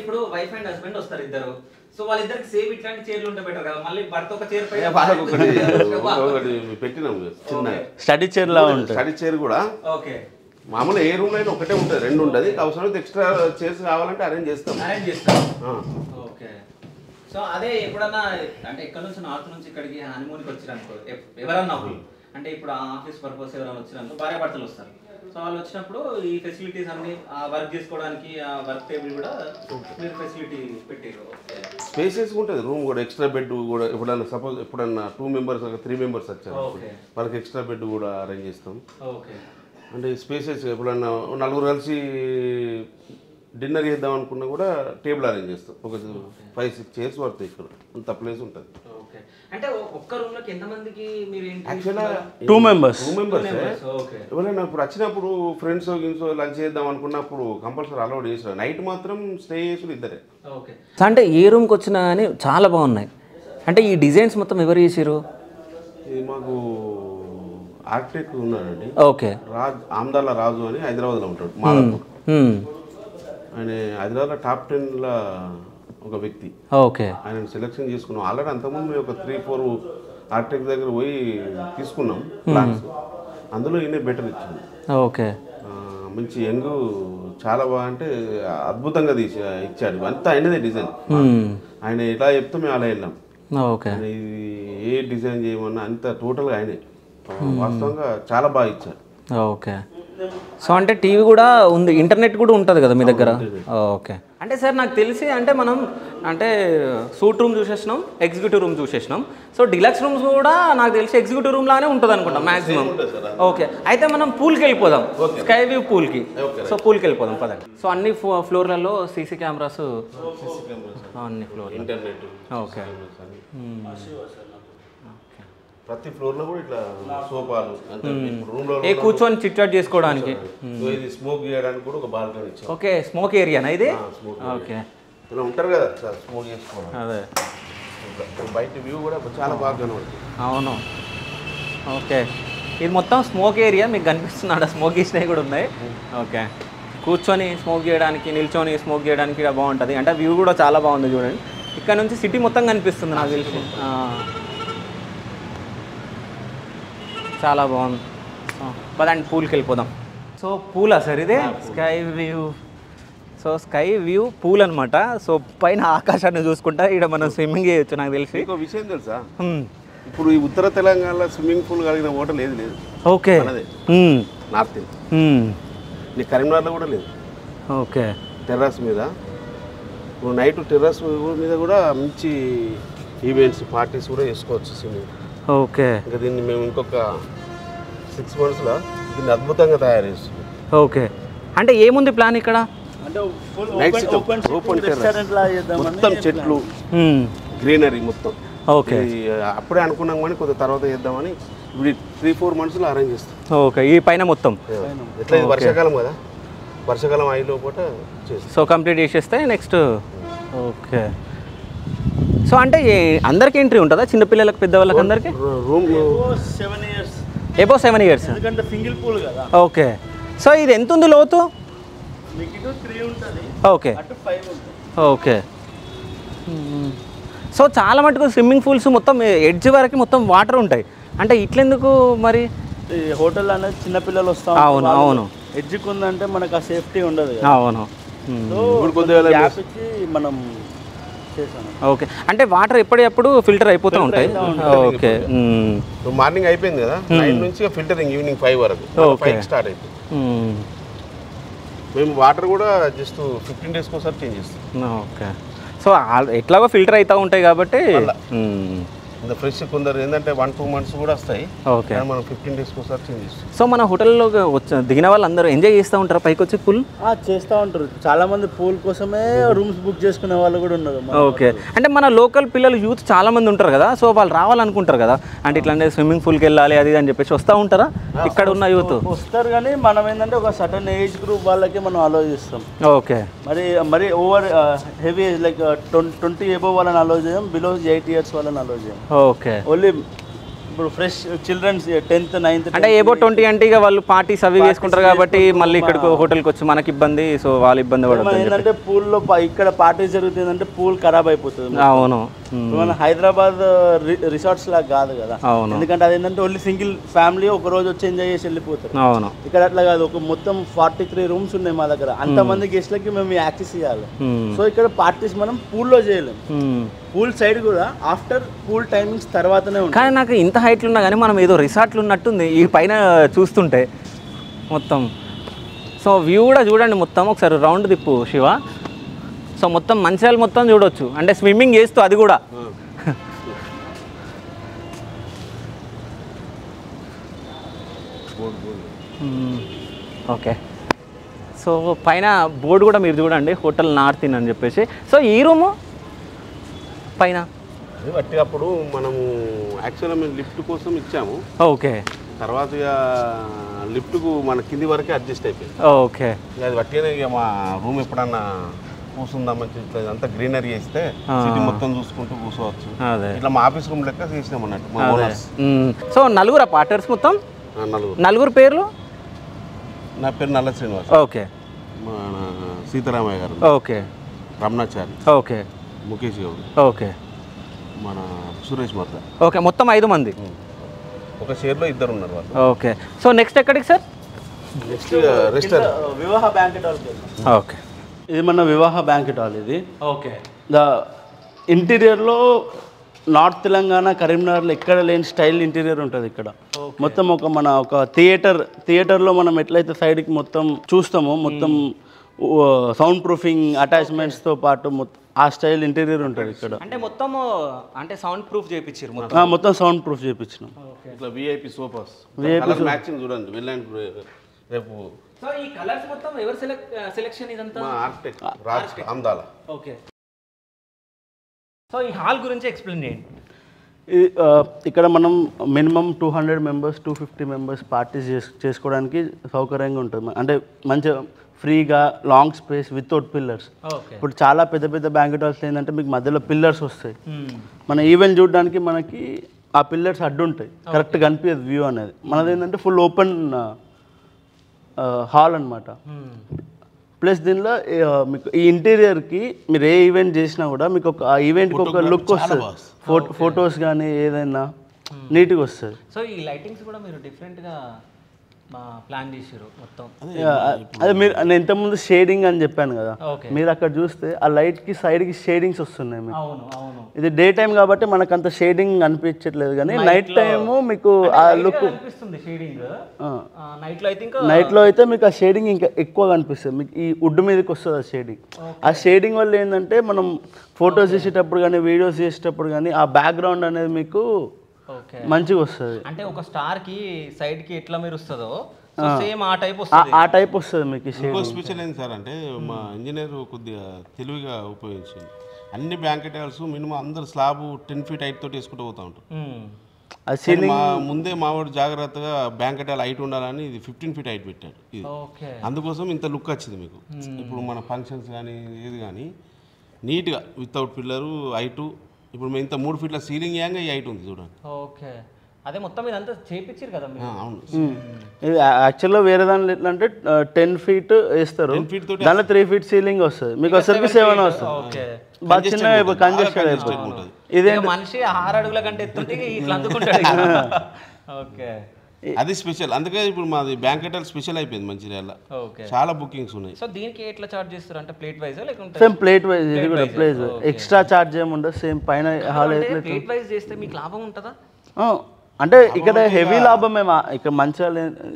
A: ఇప్పుడు వైఫ్ అండ్ హస్బెండ్ వస్తారు ఇద్దరు, సో వాళ్ళిద్దరికి సేమ్ ఇట్లాంటి చైర్లు ఉంటే బెటర్ కదా. మళ్ళీ భర్త ఒక చైర్ పై
B: పెట్టినాం చిన్న
C: స్టడీ చైర్ లా ఉంటుంది.
B: స్టడీ చైర్ కూడా
A: ఓకే.
B: మామూలు ఏ రూమ్ అయినా ఒకటే ఉంటుంది, 2 ఉంటుంది. అవసరమైతే ఎక్స్ట్రా చైర్స్ కావాలంటే అరేంజ్ చేస్తాం.
A: ఓకే. సో అదే ఎప్పుడన్నా అంటే ఇక్కడ నుంచి నార్త్ నుంచి ఇక్కడికి హనీమూన్కి వచ్చారనుకో ఎవరన్నా, అంటే ఇప్పుడు ఆ ఆఫీస్ పర్పస్ ఎవరైనా వచ్చిరనుకో భార్య భర్తలు వస్తారు. సో వాళ్ళు వచ్చినప్పుడు ఈ ఫెసిలిటీస్ అన్ని వర్క్ చేసుకోవడానికి ఆ వర్క్ టేబుల్ కూడా మీరు ఫెసిలిటీ పెట్టారు.
B: స్పేసెస్ ఉంటుంది రూమ్ కూడా. ఎక్స్ట్రా బెడ్ కూడా ఎప్పుడన్నా సపోజ్ ఎప్పుడన్నా 2 మెంబర్స్ 3 మెంబర్స్ వచ్చారు వాళ్ళకి ఎక్స్ట్రా బెడ్ కూడా అరేంజ్ చేస్తాం.
A: ఓకే.
B: అంటే స్పేసెస్ ఎప్పుడన్నా 4 కలిసి డిన్నర్ చేద్దాం అనుకున్నా కూడా టేబుల్ అరేంజ్ చేస్తాం. ఒక 5-6 చైర్స్ పడతాయి ఇక్కడ, అంత ప్లేస్ ఉంటుంది.
A: అంటే ఒక్క రూమ్ లోకి ఎంతమందికి మీరు
B: యాక్చువల్గా
C: 2 మెంబర్స్.
B: ఎవరైనా ఇప్పుడు వచ్చినప్పుడు ఫ్రెండ్స్ లంచ్ చేద్దాం అనుకున్నప్పుడు కంపల్సరీ అలౌడ్ చేస్తారు. నైట్ మాత్రం స్టే చేసి ఇద్దరే.
A: అంటే ఏ రూమ్కి వచ్చినా కానీ చాలా బాగున్నాయి. అంటే ఈ డిజైన్స్ మొత్తం ఎవరు చేసారు?
B: ఇది మాకు ఆర్కిటెక్ట్ ఉన్నాడండి.
A: ఓకే.
B: ఆమ్దాల రాజు అని హైదరాబాద్లో ఉంటాడు, మాదాపూర్. ఆయన హైదరాబాద్లో టాప్ 10లో ఒక వ్యక్తి.
A: ఓకే.
B: ఆయన సెలెక్షన్ చేసుకున్నాం. ఆల్రెడీ అంతకుముందు మేము ఒక 3-4 ఆర్కిటెక్ట్ దగ్గర పోయి తీసుకున్నాం ప్లాన్స్. అందులో ఈయన బెటర్ ఇచ్చింది.
A: ఓకే.
B: మంచి యంగ్, చాలా బాగా అంటే అద్భుతంగా ఇచ్చాడు. అంతా ఆయనదే డిజైన్. ఆయన ఎలా చెప్తే మేము అలా వెళ్ళాం.
A: ఓకే.
B: ఇది ఏ డిజైన్ చేయమన్నా అంత టోటల్గా ఆయనే. వాస్తవంగా చాలా బాగా ఇచ్చారు.
A: ఓకే. సో అంటే టీవీ కూడా ఉంది, ఇంటర్నెట్ కూడా ఉంటుంది కదా మీ దగ్గర? ఓకే. అంటే సార్ నాకు తెలిసి అంటే మనం అంటే సూట్ రూమ్ చూసేసినాం, ఎగ్జిక్యూటివ్ రూమ్ చూసేసినాం. సో డిలక్స్ రూమ్స్ కూడా నాకు తెలిసి ఎగ్జిక్యూటివ్ రూమ్ లానే ఉంటుంది అనుకుంటా మ్యాక్సిమం. ఓకే, అయితే మనం పూల్కి వెళ్ళిపోదాం, స్కై వ్యూ పూల్కి. సో పూల్కి వెళ్ళిపోదాం పదండి. సో అన్ని ఫ్లోర్లలో సీసీ కెమెరాస్, అన్ని ఫ్లోర్
B: ఇంటర్నెట్.
A: ఓకే.
B: ప్రతి ఫ్లోర్ లో కూడా ఇట్లా సోఫాలు అంటే రూమ్ లో
A: కూర్చొని చిట్ చాట్ చేసుకోవడానికి,
B: ఇది స్మోక్ చేయడానికి కూడా ఒక బాల్కనీ ఇచ్చారు.
A: ఓకే, స్మోక్ ఏరియానా ఇది? ఓకే,
B: ఇలా ఉంటారు కదా సార్ స్మోక్ చేసుకోవడం.
A: అదే
B: బయట వ్యూ కూడా చాలా బాగా కనబడుతుంది.
A: అవును. ఓకే, ఇది మొత్తం స్మోక్ ఏరియా మీకు కనిపిస్తున్నాడు, స్మోక్ చేసినవి కూడా ఉన్నాయి. ఓకే, కూర్చొని స్మోక్ చేయడానికి, నిల్చొని స్మోక్ చేయడానికి ఇక్కడ బాగుంటుంది. అంటే వ్యూ కూడా చాలా బాగుంది చూడండి, ఇక్కడ నుంచి సిటీ మొత్తం కనిపిస్తుంది నాకు తెలిసి. చాలా బాగుంది. పదండి పూల్కి వెళ్ళిపోదాం. సో పూలా సార్ ఇదే? Sky view. So sky view pool అనమాట. సో పైన ఆకాశాన్ని చూసుకుంటా ఇక్కడ మనం స్విమ్మింగ్ చేయొచ్చు నాకు తెలిసి.
B: ఇంకో విషయం తెలుసా, ఇప్పుడు ఈ ఉత్తర తెలంగాణలో స్విమ్మింగ్ పూల్ కలిగిన హోటల్ ఏది లేదు.
A: ఓకే,
B: నార్త్ నీ కరీంనగర్లో కూడా లేదు.
A: ఓకే,
B: టెర్రస్ మీద ఇప్పుడు నైట్ టెర్రస్ మీద కూడా మంచి ఈవెంట్స్ పార్టీస్ కూడా చేసుకోవచ్చు స్విమ్మింగ్.
A: ఓకే,
B: ఇంకా దీన్ని మేము ఇంకొక 6 monthsలో దీన్ని అద్భుతంగా తయారు చేస్తున్నాం.
A: ఓకే, అంటే ఏముంది ప్లాన్ ఇక్కడ?
C: అంటే
B: నైట్ సిట్ ఓపెన్
C: రెస్టారెంట్ లా చేద్దాం,
B: మొత్తం చెట్లు, గ్రీనరీ మొత్తం.
A: ఓకే,
B: అప్పుడే అనుకున్నాం కానీ కొంత తర్వాత చేద్దామని ఇప్పుడు 3-4 monthsలో అరేంజ్ చేస్తాం.
A: ఓకే, ఈ పైన మొత్తం
B: ఎట్లా ఇది వర్షాకాలం కదా, వర్షాకాలం అయిలో పూట చేస్తాం.
A: సో కంప్లీట్ చేసేస్తే నెక్స్ట్. ఓకే, సో అంటే అందరికీ ఎంట్రీ ఉంటుందా, చిన్నపిల్లలకు పెద్దవాళ్ళకి అందరికీ?
B: Room
C: 7 years,
A: above 7 years.
C: ఎందుకంటే సింగిల్ పూల్ కదా.
A: ఓకే, సో ఇది ఎంత ఉంది లోతు?
C: మీకు ఇటు 3 ఉంటుంది,
A: ఓకే,
C: అటు 5 ఉంటుంది.
A: ఓకే. సో చాలా మటుకు స్విమ్మింగ్ పూల్స్ మొత్తం ఎడ్జ్ వరకు మొత్తం వాటర్ ఉంటాయి, అంటే ఇట్లెందుకు మరి?
C: ఈ హోటల్ అనేది చిన్నపిల్లలు వస్తాం.
A: అవును అవును,
C: ఎడ్జ్కి ఉందంటే మనకు ఆ సేఫ్టీ ఉండదు.
A: అవును.
C: సో గ్యాప్ ఇచ్చి మనం చేసాను.
A: ఓకే, అంటే వాటర్ ఎప్పటికప్పుడు ఫిల్టర్ అయిపోతూ ఉంటాయి. ఓకే,
B: మార్నింగ్ అయిపోయింది కదా, 9 నుంచి ఫిల్టరింగ్ ఈవినింగ్ 5 వరకు. 5 స్టార్ట్ అయిపోయింది. మేము వాటర్ కూడా జస్ట్ 15 days ఒకసారి చేంజ్ చేస్తాం.
A: ఓకే, సో ఎట్లాగో ఫిల్టర్ అవుతూ ఉంటాయి కాబట్టి
B: ఇంకా ఫ్రెష్ కొందరు ఏంటంటే 1-2 months కూడా వస్తాయి.
A: ఓకే,
B: మనం 15 days ఒకసారి చేంజ్ చేస్తాం.
A: సో మన హోటల్లో దిగిన వాళ్ళు అందరూ ఎంజాయ్ చేస్తూ ఉంటారు పైకి వచ్చి పూల్?
C: చేస్తూ ఉంటారు, చాలా మంది పూల్ కోసమే రూమ్స్ బుక్ చేసుకునే వాళ్ళు కూడా ఉన్నారు.
A: ఓకే, అంటే మన లోకల్ పిల్లలు యూత్ చాలా మంది ఉంటారు కదా, సో వాళ్ళు రావాలనుకుంటారు కదా, అంటే ఇట్లాంటి స్విమ్మింగ్ పూల్కి వెళ్ళాలి అది అని చెప్పేసి వస్తూ ఉంటారా ఇక్కడ ఉన్న యూత్?
C: వస్తారు, కానీ మనం ఏంటంటే ఒక సర్టన్ ఏజ్ గ్రూప్ వాళ్ళకి మనం అలో చేస్తాం.
A: ఓకే,
C: మరి over heavy age like 20 above వాళ్ళని అలో చేయం, బిలో 8 years వాళ్ళని అలో చేయం.
A: ఓకే,
C: ఓన్లీ ఇప్పుడు ఫ్రెష్ చిల్డ్రన్స్ 10th 9th
A: అంటే ఏబో 20 అంటే ఇక వాళ్ళు పార్టీస్ అవి వేసుకుంటారు కాబట్టి మళ్ళీ ఇక్కడికి హోటల్కి వచ్చి మనకి ఇబ్బంది, సో వాళ్ళు ఇబ్బంది పడుతుంది.
C: ఏంటంటే పూల్లో ఇక్కడ పార్టీ జరుగుతుందంటే పూల్ ఖరాబ్ అయిపోతుంది.
A: అవును,
C: మన హైదరాబాద్ రిసార్ట్స్ లాగా కాదు కదా.
A: అవును,
C: ఎందుకంటే అది ఏంటంటే ఓన్లీ సింగిల్ ఫ్యామిలీ ఒక రోజు వచ్చి ఎంజాయ్ చేసి వెళ్ళిపోతారు.
A: అవును,
C: ఇక్కడ అట్లా కాదు, ఒక మొత్తం 43 rooms ఉన్నాయి మా దగ్గర, అంతమంది గెస్ట్లకి మేము యాక్సెస్ ఇవ్వాలి. సో ఇక్కడ పార్టీస్ మనం పూల్లో చేయలేము. పూల్ సైడ్ కూడా ఆఫ్టర్ పూల్ టైమింగ్స్ తర్వాతనే ఉంటుంది.
A: కానీ నాకు ఇంత హైట్లు ఉన్నా కానీ మనం ఏదో రిసార్ట్లు ఉన్నట్టుంది ఈ పైన చూస్తుంటే మొత్తం. సో వ్యూ కూడా చూడండి మొత్తం, ఒకసారి రౌండ్ తిప్పు శివ. సో మొత్తం మంచిర్యాల మొత్తం చూడొచ్చు, అంటే స్విమ్మింగ్ చేస్తూ అది కూడా. ఓకే, సో పైన బోర్డు కూడా మీరు చూడండి, హోటల్ నార్త్ ఇన్ అని చెప్పేసి. సో ఈ రూము పైన
B: బట్టినప్పుడు మనము యాక్చువల్గా మేము లిఫ్ట్ కోసం ఇచ్చాము.
A: ఓకే,
B: తర్వాత ఇక లిఫ్ట్కు మన కింది వరకే అడ్జస్ట్ అయిపోయింది.
A: ఓకే,
B: ఇక అది బట్టినే ఇక మా రూమ్ ఎప్పుడన్నా కూర్చుందామని అంతా గ్రీనరీ చేస్తే సిటీ మొత్తం చూసుకుంటూ కూర్చోవచ్చు.
A: అదే
B: ఇట్లా మా ఆఫీస్ రూమ్ లెక్క చేసినాం అన్నట్టు మా ఓనర్స్.
A: సో నలుగురు పార్ట్నర్స్ మొత్తం? నలుగురు పేర్లు?
B: నా పేరు నల్ల శ్రీనివాస్.
A: ఓకే,
B: మన సీతారామయ్య గారు,
A: okay,
B: Ramanachari,
A: okay,
B: Mukesh Goud,
A: okay,
B: మన సురేష్ మర్ద.
A: ఓకే, మొత్తం 5 మంది.
B: ఒక షేర్లో 2 ఉన్నారు వాళ్ళు.
A: ఓకే, సో నెక్స్ట్ ఎక్కడికి సార్?
B: నెక్స్ట్ రెస్టారెంట్
C: వివాహ బ్యాంకెట్ హాల్.
A: ఓకే,
C: ఇది మన వివాహ బ్యాంకెట్ హాల్. ఇది
A: ఓకే,
C: ద ఇంటీరియర్లో నార్త్ తెలంగాణ కరీంనగర్లో ఎక్కడ లేని స్టైల్ ఇంటీరియర్ ఉంటుంది ఇక్కడ. మొత్తం ఒక థియేటర్లో మనం ఎట్లయితే సైడ్కి మొత్తం చూస్తామో మొత్తం సౌండ్ ప్రూఫింగ్ అటాచ్మెంట్స్తో పాటు ఆ స్టైల్ ఇంటీరియర్ ఉంటుంది ఇక్కడ.
A: అంటే మొత్తం అంటే సౌండ్ ప్రూఫ్ చేయించారు
C: మొత్తం సౌండ్ ప్రూఫ్ చేయించినాం.
B: ఇట్లా విఐపి సోఫాస్
C: VIP
B: మ్యాచింగ్ చూడండి రేపు.
A: సో ఈ కలర్స్ మొత్తం ఎవరు సెలెక్షన్ ఇదంతా?
B: మా ఆర్కిటెక్ట్ రాజ్ ఆమ్దాల.
A: ఓకే. సో ఈ హాల్ గురించి ఎక్స్ప్లెయిన్ చేయండి.
C: ఇక్కడ మనం మినిమం 200 మెంబర్స్ 250 మెంబర్స్ పార్టీస్ చేసుకోవడానికి సౌకర్యంగా ఉంటుంది. అంటే మంచిగా ఫ్రీగా లాంగ్ స్పేస్ వితౌట్ పిల్లర్స్. ఇప్పుడు చాలా పెద్ద పెద్ద బ్యాంక్వెట్ హాల్స్ ఏంటంటే మీకు మధ్యలో పిల్లర్స్ వస్తాయి. మన ఈవెంట్ చూడడానికి మనకి ఆ పిల్లర్స్ అడ్డు ఉంటాయి, కరెక్ట్ కనిపించదు వ్యూ అనేది. మనది ఏంటంటే ఫుల్ ఓపెన్ హాల్ అనమాట. ప్లస్ దీనిలో మీకు ఈ ఇంటీరియర్కి మీరు ఏ ఈవెంట్ చేసినా కూడా మీకు ఆ ఈవెంట్కి ఒక లుక్ వస్తుంది. ఫొటోస్ కానీ ఏదైనా నీట్గా వస్తుంది.
A: సో ఈ లైటింగ్స్ కూడా మీరు డిఫరెంట్గా ప్లాన్ చేసారు మొత్తం.
C: అదే మీరు నేను ఇంతకుముందు షేడింగ్ అని చెప్పాను కదా, మీరు అక్కడ చూస్తే ఆ లైట్కి సైడ్కి షేడింగ్స్ వస్తున్నాయి మీకు. ఇది డే టైం కాబట్టి మనకు అంత షేడింగ్ అనిపించట్లేదు, కానీ నైట్ టైము మీకు ఆ లుక్ నైట్లో అయితే మీకు ఆ షేడింగ్ ఇంకా ఎక్కువ కనిపిస్తుంది. మీకు ఈ వుడ్ మీదకి వస్తుంది ఆ షేడింగ్. ఆ షేడింగ్ వల్ల ఏంటంటే మనం ఫొటోస్ చేసేటప్పుడు కానీ వీడియోస్ చేసేటప్పుడు కానీ ఆ బ్యాక్గ్రౌండ్ అనేది మీకు మంచిగా వస్తుంది.
A: అంటే ఒక స్టార్ కి సైడ్ కి ఎట్లా మీరు వస్తుందో సేమ్ ఆ టైప్ వస్తుంది.
C: ఆ టైప్ వస్తుంది మీకు.
B: ఇంకో స్పెషల్ ఏంటి సార్ అంటే మా ఇంజనీర్ కొద్దిగా తెలివిగా ఉపయోగించింది. అన్ని బ్యాంకెట్ హాల్స్ మినిమం అందరు స్లాబ్ 10 feet హైట్ తోటి వేసుకుంటూ పోతా ఉంటారు. ముందే మావాడు జాగ్రత్తగా బ్యాంకెట్ హాల్ హైట్ ఉండాలని ఇది 15 feet హైట్ పెట్టాడు. ఇది అందుకోసం ఇంత లుక్ వచ్చింది మీకు. ఇప్పుడు మన ఫంక్షన్స్ కానీ ఏది కానీ నీట్గా వితౌట్ పిల్లరు హైటు. ఇప్పుడు మేము ఇంత 3 feet సీలింగ్ యాంగా ఈ హైట్ ఉంది చూడండి.
A: ఓకే. అదే మొత్తం ఇదంతా చేయించారు కదా మీరు.
B: అవును.
C: ఇది యాక్చువల్గా వేరే దాంట్లో ఎట్లా అంటే 10 feet వేస్తారు, దాంట్లో 3 feet సీలింగ్ వస్తుంది, మీకు వచ్చరికి 7 వస్తుంది. బాగా చిన్నగా కంజెస్టెడ్ అయిపోతుంది.
A: ఇదే మనిషి 6 అడుగుల కంటే ఎత్తుంటే ఇట్లా అందుకుంటాడు. ఓకే.
B: అది స్పెషల్. అందుకే ఇప్పుడు మాది బ్యాంకెట్ హాల్ స్పెషల్ అయిపోయింది మంచిర్యాలలో. చాలా బుకింగ్స్ ఉన్నాయి.
A: సో దీనికి ఎట్లా చార్జ్ చేస్తారు అంటే ప్లేట్ వైజ్ లేకుంటే?
C: Same plate wise. ఇది కూడా ప్లేట్ ఎక్స్ట్రా చార్జ్ ఏముండదు. సేమ్ పైన హాల్ అయితే
A: ప్లేట్ వైజ్ చేస్తే మీకు లాభం ఉంటుందా?
C: అంటే ఇక్కడ హెవీ లాభం మేము ఇక్కడ మంచిగా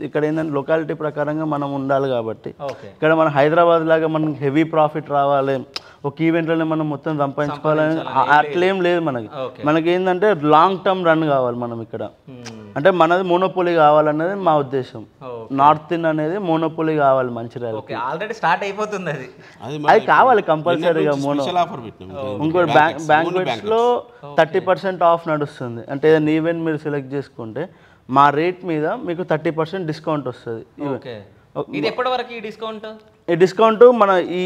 C: ఇక్కడ ఏంటంటే లొకాలిటీ ప్రకారంగా మనం ఉండాలి కాబట్టి ఇక్కడ మన హైదరాబాద్ లాగా మనకి హెవీ ప్రాఫిట్ రావాలి, ఒక ఈవెంట్లోనే మనం మొత్తం సంపాదించుకోవాలని అట్లేం లేదు మనకి. మనకి ఏంటంటే లాంగ్ టర్మ్ రన్ కావాలి మనం ఇక్కడ. అంటే మనది మోనోపోలీ కావాలన్నది మా ఉద్దేశం. నార్త్ ఇండియన్ అనేది మోనోపోలీ కావాలి మంచిర్యాల.
A: ఆల్రెడీ స్టార్ట్ అయిపోతుంది
C: అది కావాలి కంపల్సరీగా. ఇంకోటి బ్యాంక్వెట్స్ లో 30% ఆఫ్ నడుస్తుంది. అంటే ఏదైనా ఈవెంట్ మీరు సెలెక్ట్ చేసుకుంటే మా రేట్ మీద మీకు 30% డిస్కౌంట్ వస్తుంది.
A: ఇది ఎప్పటి వరకు ఈ డిస్కౌంట్?
C: ఈ డిస్కౌంట్ మన ఈ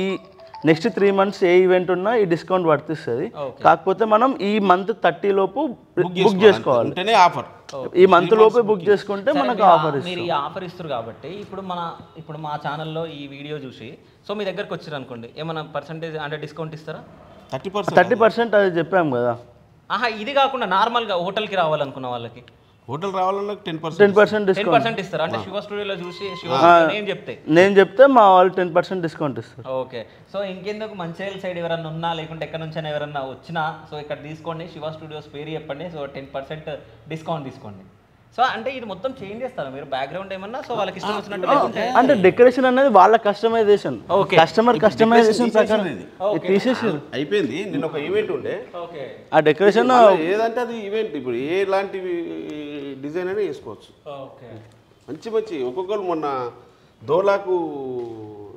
C: నెక్స్ట్ 3 months ఏ ఈవెంట్ ఉన్నా ఈ డిస్కౌంట్ వర్తిస్తుంది. కాకపోతే మనం ఈ మంత్ 30 లోపు బుక్ చేసుకోవాలి. ఈ మంత్ లోపే బుక్ చేసుకుంటే మనకు ఆఫర్ ఇస్తారు.
A: మీరు ఈ ఆఫర్ ఇస్తారు కాబట్టి ఇప్పుడు మా ఛానల్లో ఈ వీడియో చూసి సో మీ దగ్గరకు వచ్చారు అనుకోండి, ఏమైనా పర్సెంటేజ్ అంటే డిస్కౌంట్ ఇస్తారా?
C: 30% అది చెప్పాము కదా.
A: ఇది కాకుండా నార్మల్గా హోటల్కి రావాలనుకున్న వాళ్ళకి
B: హోటల్ రావాలన్నా
C: 10%
A: డిస్కౌంట్ ఇస్తారు. అంటే శివ స్టూడియోలో చూసి
C: నేను చెప్తే మా వాళ్ళు 10% డిస్కౌంట్ ఇస్తారు.
A: ఓకే. సో ఇంకెందుకు మంచిర్యాల సైడ్ ఎవరన్నా ఉన్నా లేకుంటే ఎక్కడ నుంచైనా ఎవరన్నా వచ్చినా సో ఇక్కడ తీసుకోండి, శివ స్టూడియోస్ పేరు చెప్పండి, సో 10% డిస్కౌంట్ తీసుకోండి. సో అంటే ఇది మొత్తం చేంజ్ చేస్తారు మీరు బ్యాక్గ్రౌండ్ ఏమన్నా సో వాళ్ళకి ఇష్టం వచ్చినట్టు.
C: అంటే డెకరేషన్ అనేది వాళ్ళ కస్టమైజేషన్, కస్టమర్ కస్టమైజేషన్ ప్రకారం తీసేసారు.
B: అయిపోయింది. నిన్న ఒక ఈవెంట్ ఉండే,
C: ఆ డెకరేషన్
B: ఏదంటే అది ఈవెంట్ ఇప్పుడు ఎలాంటి డిజైన్ అయినా వేసుకోవచ్చు. మంచి మంచి ఒక్కొక్కరు మొన్న దోలాకు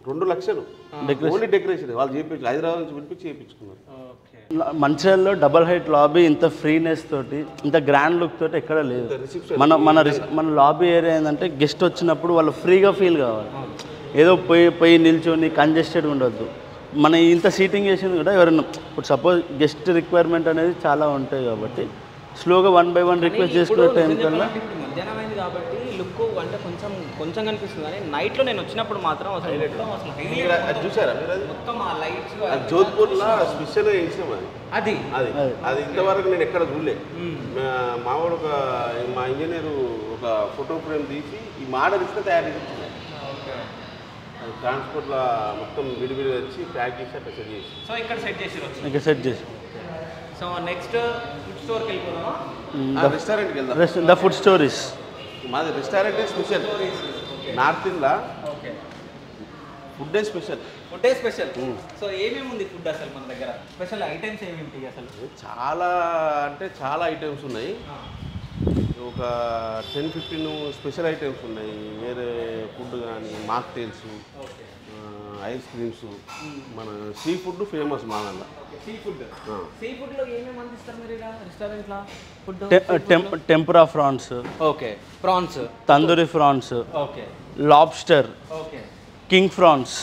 B: 2 లక్షలు ఓన్లీ డెకరేషన్ వాళ్ళు చేయించు, హైదరాబాద్ నుంచి పిలిపించి చేయించుకున్నారు.
C: మంచిర్యాలలో డబల్ హైట్ లాబీ ఇంత ఫ్రీనెస్ తోటి ఇంత గ్రాండ్ లుక్ తోటి ఎక్కడ లేదు. మన లాబీ ఏరియా ఏంటంటే గెస్ట్ వచ్చినప్పుడు వాళ్ళు ఫ్రీగా ఫీల్ కావాలి, ఏదో పోయి నిల్చొని కంజెస్టెడ్ ఉండొద్దు. మన ఇంత సీటింగ్ చేసింది కూడా ఎవరైనా ఇప్పుడు సపోజ్ గెస్ట్ రిక్వైర్మెంట్ అనేది చాలా ఉంటాయి కాబట్టి స్లోగా 1 by 1 రిక్వెస్ట్ చేసుకునే టైం కల్లా
A: మధ్యాహ్నం అయింది కాబట్టి లుక్ అంటే కొంచెం కనిపిస్తుంది. కానీ నైట్లో నేను వచ్చినప్పుడు మాత్రం
B: చూసారా
A: మొత్తం ఆ లైట్స్
B: జోధ్పూర్లో స్పెషల్గా వేసినాం. అది ఇంతవరకు నేను ఎక్కడ చూడలే. మావాడు మా ఇంజనీరు ఒక ఫోటో ఫ్రేమ్ తీసి ఈ మోడల్ ఇస్తే తయారు చేసి అది ట్రాన్స్పోర్ట్లో మొత్తం విడివిడిగా వచ్చి ప్యాక్ చేసి అట్లా సెట్ చేసి
A: సో ఇక్కడ సెట్ చేసి
C: సో నెక్స్ట్
A: స్టోర్కి వెళ్ళిపోదామా?
B: రెస్టారెంట్కి వెళ్దాం.
C: The food stories.
B: మాది రెస్టారెంటే స్పెషల్. నార్త్ ఇండియా
A: ఓకే,
B: ఫుడ్డే స్పెషల్.
A: ఫుడ్డే స్పెషల్. సో ఏమేమి ఉంది ఫుడ్ అసలు మన దగ్గర? స్పెషల్ ఐటమ్స్ ఏమేమి అసలు?
B: చాలా అంటే చాలా ఐటమ్స్ ఉన్నాయి. ఒక 10-15 స్పెషల్ ఐటమ్స్ ఉన్నాయి. వేరే ఫుడ్ కానీ మాక్టైల్స్, ఐస్ క్రీమ్స్, మన సీ ఫుడ్ ఫేమస్ మా దాంట్లో.
A: సీ ఫుడ్, సీ ఫుడ్లో ఏమేమి అందిస్తారు మీరు ఇలా రెస్టారెంట్లో? Food
C: tempura prawns,
A: okay, prawns,
C: tandoori prawns,
A: okay,
C: lobster,
A: okay,
C: king prawns.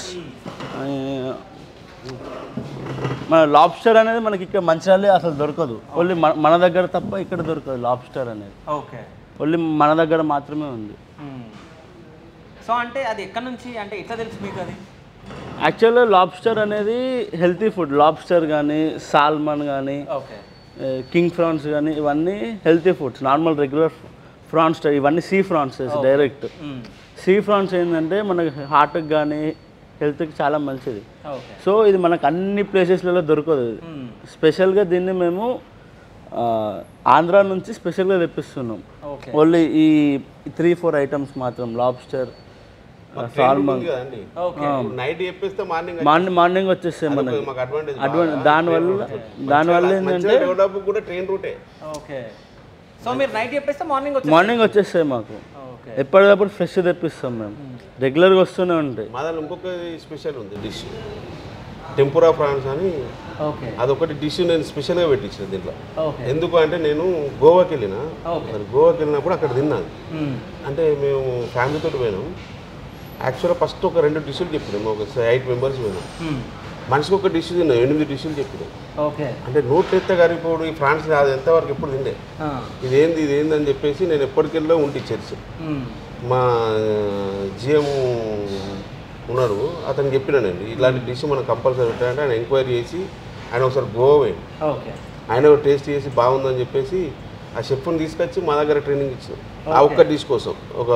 C: మన లాబ్స్టర్ అనేది మనకి ఇక్కడ మంచిర్యాలలో అసలు దొరకదు. ఓన్లీ మన దగ్గర తప్ప ఇక్కడ దొరకదు లాబ్స్టర్ అనేది.
A: ఓకే,
C: ఓన్లీ మన దగ్గర మాత్రమే ఉంది.
A: సో అంటే అది ఎక్కడి నుంచి, అంటే ఎట్లా తెలుసు మీకు అది?
C: యాక్చువల్గా లాబ్స్టర్ అనేది హెల్తీ ఫుడ్. లాబ్స్టర్ కానీ, సాల్మన్ కానీ,
A: ఓకే,
C: కింగ్ ఫ్రాన్స్ కానీ ఇవన్నీ healthy foods. Normal regular prawns ఇవన్నీ sea prawns direct. Sea prawns ఏంటంటే మనకి హార్ట్కి కానీ హెల్త్కి చాలా మంచిది.
A: ఓకే,
C: సో ఇది మనకు అన్ని ప్లేసెస్లలో దొరకదు. స్పెషల్గా దీన్ని మేము ఆంధ్రా నుంచి స్పెషల్గా తెప్పిస్తున్నాం.
A: ఓకే,
C: ఓన్లీ ఈ 3-4 ఐటమ్స్ మాత్రం. Lobster, salmon.
A: ఓకే,
B: నైట్ చెప్పేస్తే
C: మార్నింగ్ వచ్చేస్తాయి మనకి.
B: మాకు అడ్వాంటేజ్.
C: దానివల్ల ఏంటంటే
B: కూడా ట్రైన్ రూటే.
A: ఓకే. సో మీరు నైట్ చెప్పేస్తే
C: మార్నింగ్ వచ్చేస్తాయి మాకు. ఎప్పటికప్పుడు ఫ్రెష్ తెప్పిస్తాం మేము. రెగ్యులర్గా వస్తూనే ఉంటాయి.
B: మా దాంట్లో ఇంకొక స్పెషల్ ఉంది డిష్, టెంపురా ఫ్రాన్స్ అని.
A: ఓకే,
B: అదొకటి డిష్ నేను స్పెషల్గా పెట్టించిన దీంట్లో.
A: ఓకే,
B: ఎందుకు అంటే నేను గోవాకి వెళ్ళిన. గోవాకి వెళ్ళినప్పుడు అక్కడ తిన్నాను. అంటే మేము ఫ్యామిలీతో పోయినాం. యాక్చువల్గా ఫస్ట్ ఒక 2 డిష్లు చెప్పినాం. ఒక 8 మెంబర్స్ పోయినాం. మనిషికి ఒక డిష్ తిన్నాం. 8 డిష్లు చెప్పినాం.
A: ఓకే,
B: అంటే నోట్లు ఎత్తే గారిపోవడం. ఈ ఫ్రాన్స్ అది ఎంతవరకు ఎప్పుడు తిండే. ఇదేంది అని చెప్పేసి నేను ఎప్పటికెళ్ళో ఉంటే చర్చ్ మా జిఎం ఉన్నాడు, అతను చెప్పినానండి ఇలాంటి డిష్ మనం కంపల్సరీ పెట్టాలంటే ఆయన ఎంక్వైరీ చేసి ఆయన ఒకసారి గోవా పోయింది. ఆయన టేస్ట్ చేసి బాగుందని చెప్పేసి ఆ షెఫ్ని తీసుకొచ్చి మా దగ్గర ట్రైనింగ్ ఇచ్చాం. ఆ ఒక్క డిష్ కోసం ఒక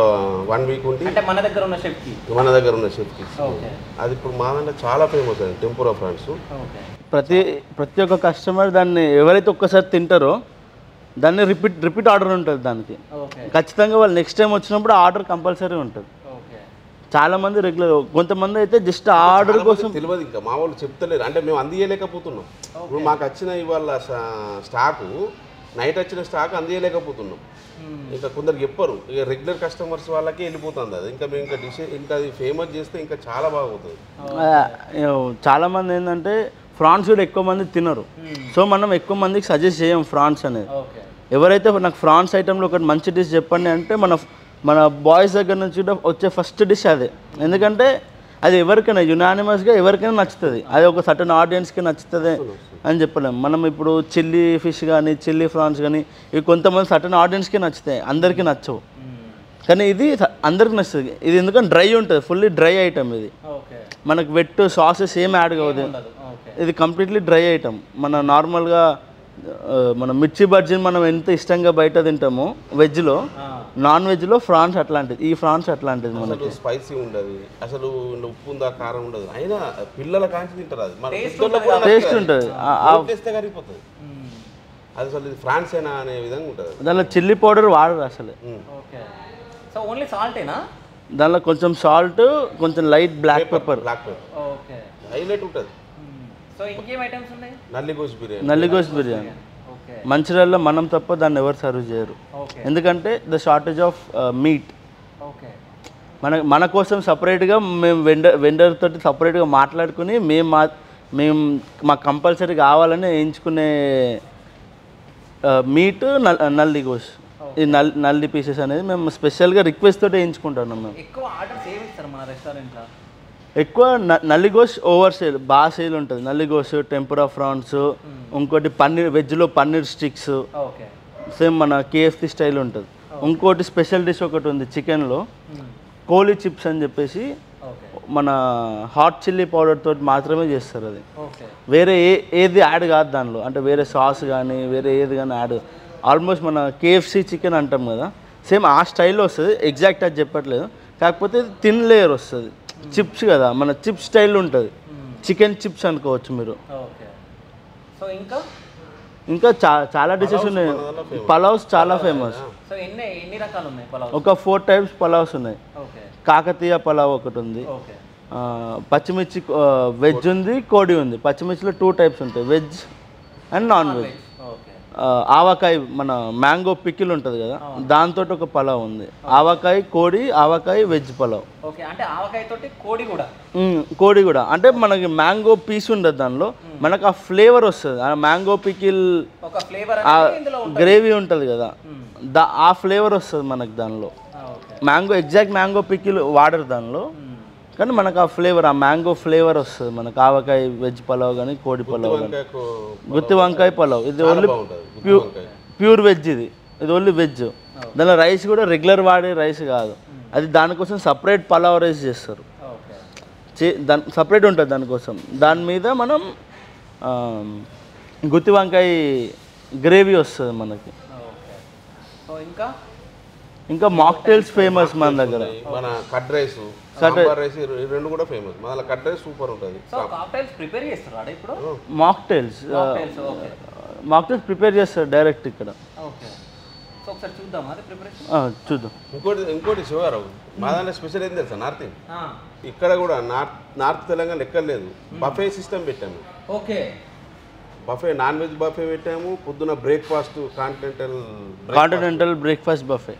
B: 1 వీక్ ఉండి
A: మన దగ్గర ఉన్న షెఫ్కి.
B: అది ఇప్పుడు మా దాంట్లో చాలా ఫేమస్ అండి టెంపురా ఫ్రాన్స్.
C: ప్రతి ఒక్క కస్టమర్ దాన్ని ఎవరైతే ఒక్కసారి తింటారో దాన్ని రిపీట్ ఆర్డర్ ఉంటుంది దానికి. ఖచ్చితంగా వాళ్ళు నెక్స్ట్ టైం వచ్చినప్పుడు ఆర్డర్ కంపల్సరీ ఉంటుంది. చాలామంది రెగ్యులర్, కొంతమంది అయితే జస్ట్ ఆర్డర్ కోసం
B: తెలియదు. ఇంకా మా వాళ్ళు చెప్తలేరు అంటే మేము అందియలేకపోతున్నాం. ఇప్పుడు మాకు వచ్చిన ఇవాళ స్టాకు, నైట్ వచ్చిన స్టాక్ అందియలేకపోతున్నాం. ఇంకా కొందరు చెప్పరు. ఇక రెగ్యులర్ కస్టమర్స్ వాళ్ళకే వెళ్ళిపోతుంది అది. ఇంకా మేము ఇంకా అది ఫేమస్ చేస్తే ఇంకా చాలా బాగుంటుంది.
C: చాలామంది ఏంటంటే ఫ్రాన్స్ కూడా ఎక్కువ మంది తినరు. సో మనం ఎక్కువ మందికి సజెస్ట్ చేయం ఫ్రాన్స్ అనేది. ఎవరైతే నాకు ఫ్రాన్స్ ఐటెంలో ఒకటి మంచి డిష్ చెప్పండి అంటే మన బాయ్స్ దగ్గర నుంచి కూడా వచ్చే ఫస్ట్ డిష్ అదే. ఎందుకంటే అది ఎవరికైనా యునానిమస్గా ఎవరికైనా నచ్చుతుంది. అది ఒక సర్టన్ ఆడియన్స్కి నచ్చుతుంది అని చెప్పలేము మనం. ఇప్పుడు చిల్లీ ఫిష్ కానీ, చిల్లీ ఫ్రాన్స్ కానీ ఇవి కొంతమంది సర్టన్ ఆడియన్స్కి నచ్చుతాయి, అందరికీ నచ్చవు. కానీ ఇది అందరికి నచ్చుతుంది. ఇది ఎందుకంటే డ్రై ఉంటుంది, ఫుల్లీ డ్రై ఐటమ్. ఇది మనకు వెట్ సాసెస్ ఏం యాడ్ కావద్దు. ఇది కంప్లీట్లీ డ్రై ఐటమ్. మన నార్మల్గా మన మిర్చి బజ్జీని మనం ఎంత ఇష్టంగా బయట తింటామో వెజ్లో, నాన్ వెజ్లో ఫ్రాన్స్ అట్లాంటిది. ఈ ఫ్రాన్స్ అట్లాంటిది. మనకి
B: స్పైసీ ఉండదు అసలు, ఉప్పు ఉందా కారం ఉండదు. అయినా పిల్లల కాంచి తింటారు. అది
C: టేస్ట్ ఉంటుంది,
B: కరిగిపోతుంది. అది అసలు ఇది ఫ్రాన్స్ అయినా అనే విధంగా ఉంటుంది.
C: దానిలో చిల్లీ పౌడర్ వాడరు అసలు. దానిలో కొంచెం సాల్ట్, కొంచెం లైట్ బ్లాక్ పెప్పర్
B: హైలైట్ ఉంటుంది.
C: నల్లిగోష్ బిర్యానీ మంచిర్యాలలో మనం తప్ప దాన్ని ఎవరు సర్వ్ చేయరు. ఎందుకంటే ద షార్టేజ్ ఆఫ్ మీట్. మన కోసం సపరేట్గా మేము వెండర్ తోటి సపరేట్గా మాట్లాడుకుని మేము మాకు కంపల్సరీ కావాలని వేయించుకునే మీట్ నల్లిగోష్. ఈ నల్లి పీసెస్ అనేది మేము స్పెషల్గా రిక్వెస్ట్ తోటి వేయించుకుంటున్నాం. మేము ఎక్కువ నల్లిగోష్ ఓవర్ సేల్, బాగా సేల్ ఉంటుంది. నల్లిగోష్, టెంపురా ఫ్రాన్స్, ఇంకోటి పన్నీర్, వెజ్లో పన్నీర్ స్టిక్స్ సేమ్ మన కేఎఫ్సి స్టైల్ ఉంటుంది. ఇంకోటి స్పెషల్ డిష్ ఒకటి ఉంది చికెన్లో, కోలీ చిప్స్ అని చెప్పేసి మన హాట్ చిల్లీ పౌడర్ తోటి మాత్రమే చేస్తారు. అది వేరే ఏది యాడ్ కాదు దానిలో. అంటే వేరే సాస్ కానీ వేరే ఏది కానీ యాడ్. ఆల్మోస్ట్ మన కేఎఫ్సి చికెన్ అంటాం కదా, సేమ్ ఆ స్టైల్లో వస్తుంది. ఎగ్జాక్ట్ అది చెప్పట్లేదు, కాకపోతే థిన్ లేయర్ వస్తుంది. చిప్స్ కదా, మన చిప్స్ స్టైల్ ఉంటుంది. చికెన్ చిప్స్ అనుకోవచ్చు మీరు. ఇంకా చాలా డిషెస్ ఉన్నాయి. పలావ్స్ చాలా ఫేమస్.
A: సో ఎన్ని రకాలు ఉన్నాయి పలావ్?
C: ఒక 4 టైప్స్ పలావ్స్ ఉన్నాయి.
A: ఓకే.
C: కాకతీయ పలావ్ ఒకటి ఉంది.
A: ఓకే.
C: పచ్చిమిర్చి వెజ్ ఉంది, కోడి ఉంది. పచ్చిమిర్చిలో 2 టైప్స్ ఉంటాయి, వెజ్ అండ్ నాన్ వెజ్. ఆవకాయ మన మ్యాంగో పికిల్ ఉంటుంది కదా, దాంతో ఒక పలావ్ ఉంది. ఆవకాయ కోడి, ఆవకాయ వెజ్ పలావ్.
A: ఓకే. అంటే ఆవకాయ తోటి కోడి కూడా?
C: కోడి కూడా. అంటే మనకి మ్యాంగో పీస్ ఉండదు దానిలో, మనకు ఆ ఫ్లేవర్ వస్తుంది. ఆ మ్యాంగో పికిల్
A: ఒక ఫ్లేవర్
C: గ్రేవీ ఉంటుంది కదా, ఆ ఫ్లేవర్ వస్తుంది మనకి దానిలో. మ్యాంగో ఎగ్జాక్ట్ మ్యాంగో పికిల్ వాడరు దానిలో, కానీ మనకు ఆ ఫ్లేవర్, ఆ మ్యాంగో ఫ్లేవర్ వస్తుంది మనకు. ఆవకాయ వెజ్ పలావ్ కానీ కోడి పలావ్ కానీ. గుత్తి వంకాయ పలావ్ ఇది ఓన్లీ ప్యూర్ వెజ్. ఇది ఓన్లీ వెజ్. దానిలో రైస్ కూడా రెగ్యులర్ వాడే రైస్ కాదు, అది దానికోసం సపరేట్ పలావ్ రైస్ చేస్తారు. దాని సపరేట్ ఉంటుంది దానికోసం. దాని మీద మనం గుత్తి వంకాయ గ్రేవీ వస్తుంది మనకి. ఇంకా మాక్టైల్స్ ఫేమస్ మన దగ్గర.
B: మన కట్ రైస్, సాంబార్ రైస్ రెండు కూడా ఫేమస్. మన కట్ రైస్ సూపర్ ఉంటుంది.
A: సో కాక్టైల్స్ ప్రిపేర్ చేస్తారా ఇప్పుడు?
C: మాక్టైల్స్ ప్రిపేర్ చేస్తారు డైరెక్ట్ ఇక్కడ.
A: ఓకే. సో ఒకసారి చూద్దాం అది ప్రిపరేషన్.
C: చూద్దాం.
B: ఇంకోటి శివగారు, మా దాంట్లో స్పెషల్ ఏం తెలుసా, నార్త్ ఇక్కడ కూడా నార్త్ తెలంగాణ ఎక్కర్లేదు, బఫే సిస్టమ్ పెట్టాము.
A: Okay.
B: Buffet, non veg buffet పెట్టాము. పొద్దున బ్రేక్ఫాస్ట్
C: కాంటినెంటల్ బ్రేక్ఫాస్ట్ బఫే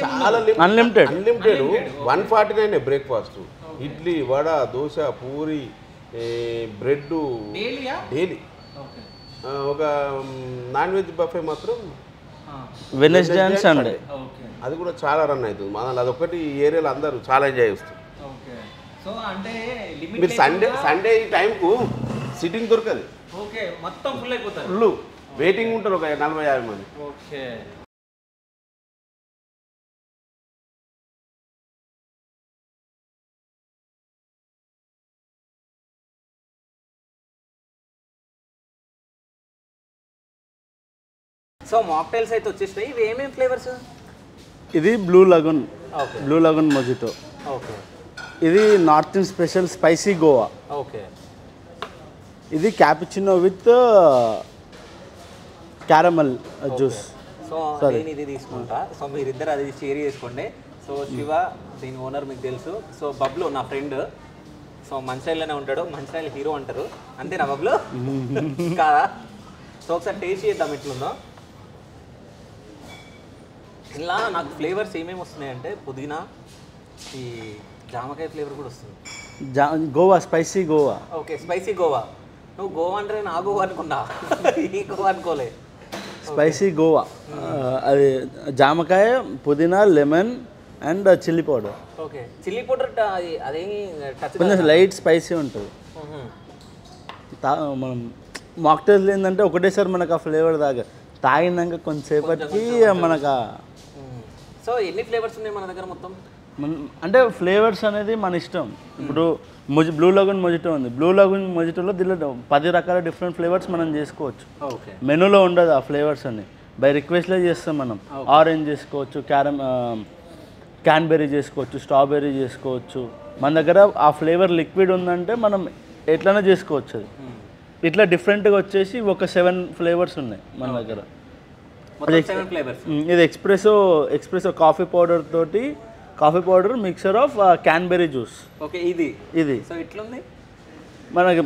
B: చాలా unlimited 149 breakfast. Idli, vada, dosa, puri, bread daily. ఒక నాన్ వెజ్ బఫే మాత్రం
C: వెడ్నెస్డే అండ్ సండే.
B: అది కూడా చాలా రన్ అవుతుంది మన. అదొకటి ఈ ఏరియాలో అందరూ చాలా ఎంజాయ్ చేస్తారు. మీరు సండే ఈ టైంకు సిట్టింగ్ దొరకదు.
A: ఓకే. మొత్తం ఫుల్ అయిపోతారు.
B: ఫుల్ వెయిటింగ్ ఉంటారు ఒక 40-50 మంది.
A: ఓకే. సో మాక్టైల్స్ అయితే వచ్చేసినాయి. ఇవి ఏమేమి ఫ్లేవర్స్?
C: ఇది బ్లూ లగూన్ మొజిటో.
A: ఓకే.
C: ఇది North Indian special spicy guava.
A: Okay.
C: ఇది cappuccino with caramel juice.
A: So నేను ఇది తీసుకుంటా. సో మీరిద్దరు అది షేర్ చేసుకోండి. సో శివ దీని ఓనర్ మీకు తెలుసు. సో బబ్లు నా ఫ్రెండ్. సో మంచిర్యాలలోనే ఉంటాడు. మంచిర్యాల హీరో అంటారు, అంతేనా బబ్లు? కాదా? సో ఒకసారి టేస్ట్ చేద్దాం ఎట్లుందో. ఇలా నాకు ఫ్లేవర్స్ ఏమేమి వస్తున్నాయంటే పుదీనా, ఈ జామకాయ ఫ్లేవర్ కూడా వస్తుంది.
C: Goa spicy guava.
A: Okay. Spicy Goa. నువ్వు గోవా అంటే నా గోవా అనుకున్నా, ఈ గోవా అనుకోలే.
C: స్పైసీ గోవా. అది జామకాయ, పుదీనా, lemon and chilli powder.
A: Okay. Chilli powder అదేమి
C: కొంచెం లైట్ స్పైసీ ఉంటుంది. మనం మాక్టైల్స్ ఏంటంటే ఒకటేసారి మనకు ఆ ఫ్లేవర్ తాగినాక కొంచెంసేపటికి మనకు.
A: సో ఎన్ని ఫ్లేవర్స్ ఉన్నాయి మన దగ్గర మొత్తం?
C: అంటే ఫ్లేవర్స్ అనేది మన ఇష్టం. ఇప్పుడు బ్లూ లగూన్ మొజిటో ఉంది. బ్లూ లగూన్ మొజిటోలో దీనిలో 10 రకాల డిఫరెంట్ ఫ్లేవర్స్ మనం చేసుకోవచ్చు.
A: ఓకే.
C: మెనూలో ఉండదు ఆ ఫ్లేవర్స్ అన్ని, బై రిక్వెస్ట్లో చేస్తాం మనం. ఆరెంజ్ చేసుకోవచ్చు, క్యాన్బెర్రీ చేసుకోవచ్చు, స్ట్రాబెర్రీ చేసుకోవచ్చు. మన దగ్గర ఆ ఫ్లేవర్ లిక్విడ్ ఉందంటే మనం ఎట్లనే చేసుకోవచ్చు. అది ఇట్లా డిఫరెంట్గా వచ్చేసి ఒక 7 ఫ్లేవర్స్ ఉన్నాయి మన దగ్గర. ఇది espresso coffee powder mixer of cranberry juice.
A: Okay. ఇది సో ఇట్లుంది
C: మనకి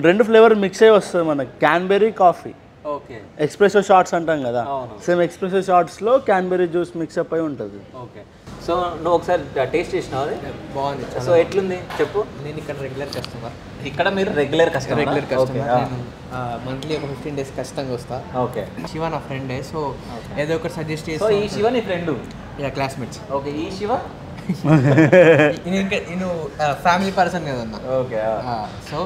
C: 2 ఫ్లేవర్ మిక్స్ అయ్యి వస్తుంది మనకి. Cranberry coffee.
A: Okay.
C: Espresso shots అంటాం కదా, సేమ్ ఎక్స్ప్రెసో షాట్స్లో క్యాన్బెర్రీ జ్యూస్ మిక్సప్ అయి ఉంటుంది.
A: ఓకే. సో నువ్వు ఒకసారి టేస్ట్ చేసినావు? బాగుంది. సో ఎట్లుంది చెప్పు. నేను ఇక్కడ రెగ్యులర్ కస్టమర్. ఇక్కడ మీరు రెగ్యులర్ కస్టమర్?
D: మంత్లీ ఒక 15 days ఖచ్చితంగా వస్తా.
A: ఓకే.
D: శివ నా ఫ్రెండే, సో ఏదో ఒకటి సజెస్ట్ చేసి.
A: సో ఈ శివ నీ ఫ్రెండ్?
D: Yeah, classmates.
A: ఓకే. ఈ శివ
D: నేను ఫ్యామిలీ పర్సన్ కదన్నా.
A: ఓకే.
D: సో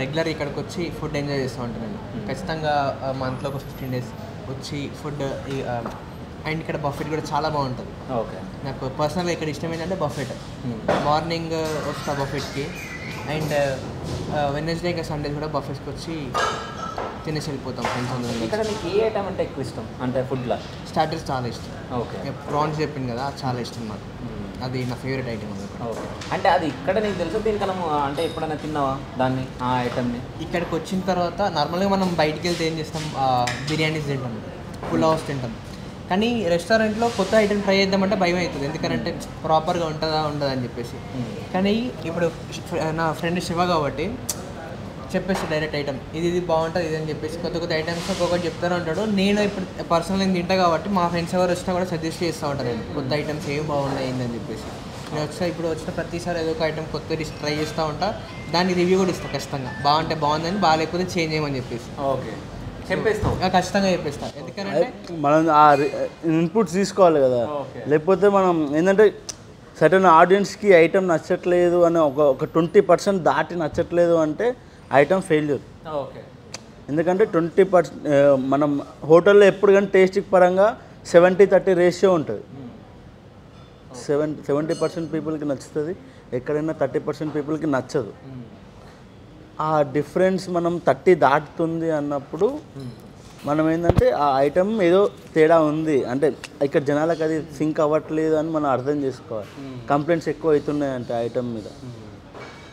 D: రెగ్యులర్ ఇక్కడికి వచ్చి ఫుడ్ ఎంజాయ్ చేస్తూ ఉంటాను నేను. ఖచ్చితంగా మంత్లో ఒక 15 days వచ్చి ఫుడ్. అండ్ ఇక్కడ బఫెట్ కూడా చాలా బాగుంటుంది.
A: ఓకే.
D: నాకు పర్సనల్గా ఇక్కడ ఇష్టం ఏంటంటే బఫెట్. మార్నింగ్ వస్తా బఫెట్కి, అండ్ వెడ్నెస్డే ఇంకా సండేస్ కూడా బఫెట్స్కి వచ్చి తినేసి వెళ్ళిపోతాం ఫ్రెండ్స్ అందరం.
A: ఇక్కడ నీకు ఏ ఐటమ్ అంటే ఎక్కువ ఇష్టం? అంటే ఫుడ్లో
D: స్టార్టర్స్ చాలా ఇష్టం.
A: ఓకే.
D: ప్రాన్స్ చెప్పింది కదా, చాలా ఇష్టం నాకు. అది నా ఫేవరెట్ ఐటమ్.
A: ఓకే, అంటే అది ఇక్కడ నీకు తెలుసు దీనికన్నా అంటే ఎప్పుడైనా తిన్నావా దాన్ని ఆ ఐటమ్ని?
D: ఇక్కడికి వచ్చిన తర్వాత నార్మల్గా మనం బయటికి వెళ్తే ఏం చేస్తాం, బిర్యానీస్ తింటాం, పులావ్స్ తింటాం. కానీ రెస్టారెంట్లో కొత్త ఐటమ్ ట్రై చేద్దామంటే భయం అవుతుంది, ఎందుకంటే ప్రాపర్గా ఉంటుందా ఉండదా అని చెప్పేసి. కానీ ఇప్పుడు నా ఫ్రెండ్ శివ కాబట్టి చెప్పేసి డైరెక్ట్ ఐటమ్ ఇది బాగుంటుంది ఇది అని చెప్పేసి కొత్త కొత్త ఐటమ్స్ ఒక్కొక్కటి చెప్తానే ఉంటాడు. నేను ఇప్పుడు పర్సనల్ నేను తింటా కాబట్టి మా ఫ్రెండ్స్ ఎవరు వచ్చినా కూడా సజెస్ట్ చేస్తూ ఉంటారు నేను కొత్త ఐటమ్స్ ఏం బాగున్నాయి అని చెప్పేసి. నేను ఇప్పుడు వచ్చిన ప్రతిసారి ఏదో ఒక ఐటమ్ కొత్త డిష్ ట్రై చేస్తూ ఉంటా, దానికి రివ్యూ కూడా ఇస్తాను ఖచ్చితంగా. బాగుంటే బాగుందని, బాగాలేకపోతే చేంజ్ చేయమని చెప్పేసి
A: ఓకే చెప్పేస్తాం,
D: ఖచ్చితంగా చెప్పేస్తాను. ఎందుకంటే
C: మనం ఆ ఇన్పుట్స్ తీసుకోవాలి కదా, లేకపోతే మనం ఏంటంటే సర్టన్ ఆడియన్స్కి ఐటమ్ నచ్చట్లేదు అని ఒక 20% దాటి నచ్చట్లేదు అంటే ఐటమ్ ఫెయిల్యూర్.
A: ఓకే,
C: ఎందుకంటే 20% మనం హోటల్లో ఎప్పుడు కానీ టేస్టింగ్ పరంగా 70-30 రేషియో ఉంటుంది. 70% పీపుల్కి నచ్చుతుంది, ఎక్కడైనా 30% పీపుల్కి నచ్చదు. ఆ డిఫరెన్స్ మనం 30 దాటుతుంది అన్నప్పుడు మనం ఏంటంటే ఆ ఐటమ్ ఏదో తేడా ఉంది అంటే ఇక్కడ జనాలకు అది సింక్ అవ్వట్లేదు అని మనం అర్థం చేసుకోవాలి. కంప్లైంట్స్ ఎక్కువ అవుతున్నాయంటే ఐటమ్ మీద.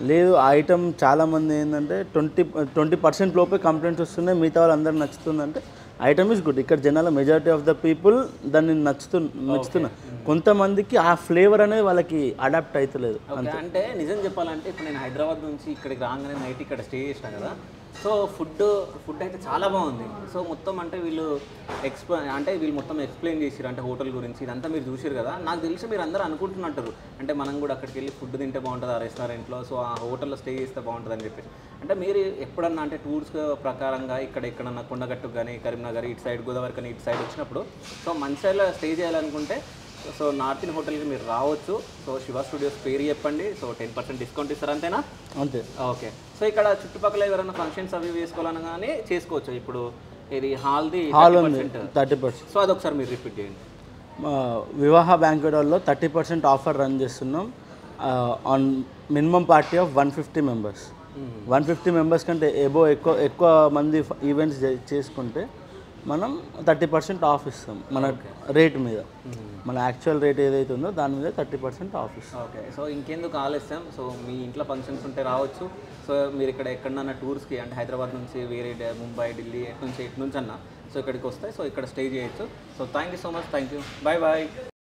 C: లేదు ఆ ఐటమ్ చాలామంది ఏంటంటే 20% లోపే కంప్లైంట్స్ వస్తున్నాయి, మిగతా వాళ్ళు అందరూ నచ్చుతుందంటే ఐటమ్ ఈజ్ గుడ్. ఇక్కడ జనాల మెజారిటీ ఆఫ్ ద పీపుల్ దాన్ని నచ్చుతున్నారు. కొంతమందికి ఆ ఫ్లేవర్ అనేది వాళ్ళకి అడాప్ట్ అవుతలేదు.
A: అంటే నిజం చెప్పాలంటే ఇప్పుడు నేను హైదరాబాద్ నుంచి ఇక్కడికి రాగానే నైట్ ఇక్కడ స్టే చేసిన కదా, సో ఫుడ్ అయితే చాలా బాగుంది. సో మొత్తం అంటే వీళ్ళు మొత్తం ఎక్స్ప్లెయిన్ చేసారు అంటే హోటల్ గురించి ఇదంతా మీరు చూసారు కదా. నాకు తెలిసి మీరు అందరూ అనుకుంటున్నట్టు అంటే మనం కూడా అక్కడికి వెళ్ళి ఫుడ్ తింటే బాగుంటుంది ఆ రెస్టారెంట్లో, సో ఆ హోటల్లో స్టే చేస్తే బాగుంటుంది అని చెప్పేసి. అంటే మీరు ఎప్పుడన్నా అంటే టూర్స్ ప్రకారంగా ఎక్కడన్నా కొండగట్టుకు కానీ కరీంనగర్ ఇటు సైడ్ గోదావరి కానీ ఇటు సైడ్ వచ్చినప్పుడు సో మంచిర్యాలలో స్టే చేయాలనుకుంటే సో నార్త్ ఇండియన్ హోటల్కి మీరు రావచ్చు. సో శివ స్టూడియోస్ పేరు చెప్పండి, సో 10% డిస్కౌంట్ ఇస్తారు అంతేనా?
C: అంతే.
A: ఓకే, సో ఇక్కడ చుట్టుపక్కల ఎవరైనా ఫంక్షన్స్ అవి వేసుకోవాలని కానీ చేసుకోవచ్చు. ఇప్పుడు ఇది హాల్
C: 30%.
A: సో అదొకసారి మీరు రిపీట్ చేయండి.
C: వివాహ బ్యాంక్వెట్ హాల్లో 30% ఆఫర్ రన్ చేస్తున్నాం on minimum party of 150 members. 150 members కంటే ఎక్కువ మంది ఈవెంట్స్ చేసుకుంటే మనం 30% ఆఫ్ ఇస్తాం మన రేట్ మీద. మన యాక్చువల్ రేట్ ఏదైతే ఉందో దాని మీద 30% ఆఫ్ ఇస్తాం.
A: ఓకే, సో ఇంకెందుకు ఆలస్యం, సో మీ ఇంట్లో ఫంక్షన్స్ ఉంటే రావచ్చు. సో మీరు ఇక్కడ ఎక్కడన్నా టూర్స్కి అంటే హైదరాబాద్ నుంచి వేరే ముంబై ఢిల్లీ ఎటు నుంచి అన్నా సో ఇక్కడికి వస్తాయి, సో ఇక్కడ స్టే చేయొచ్చు. So thank you so much, thank you, bye bye.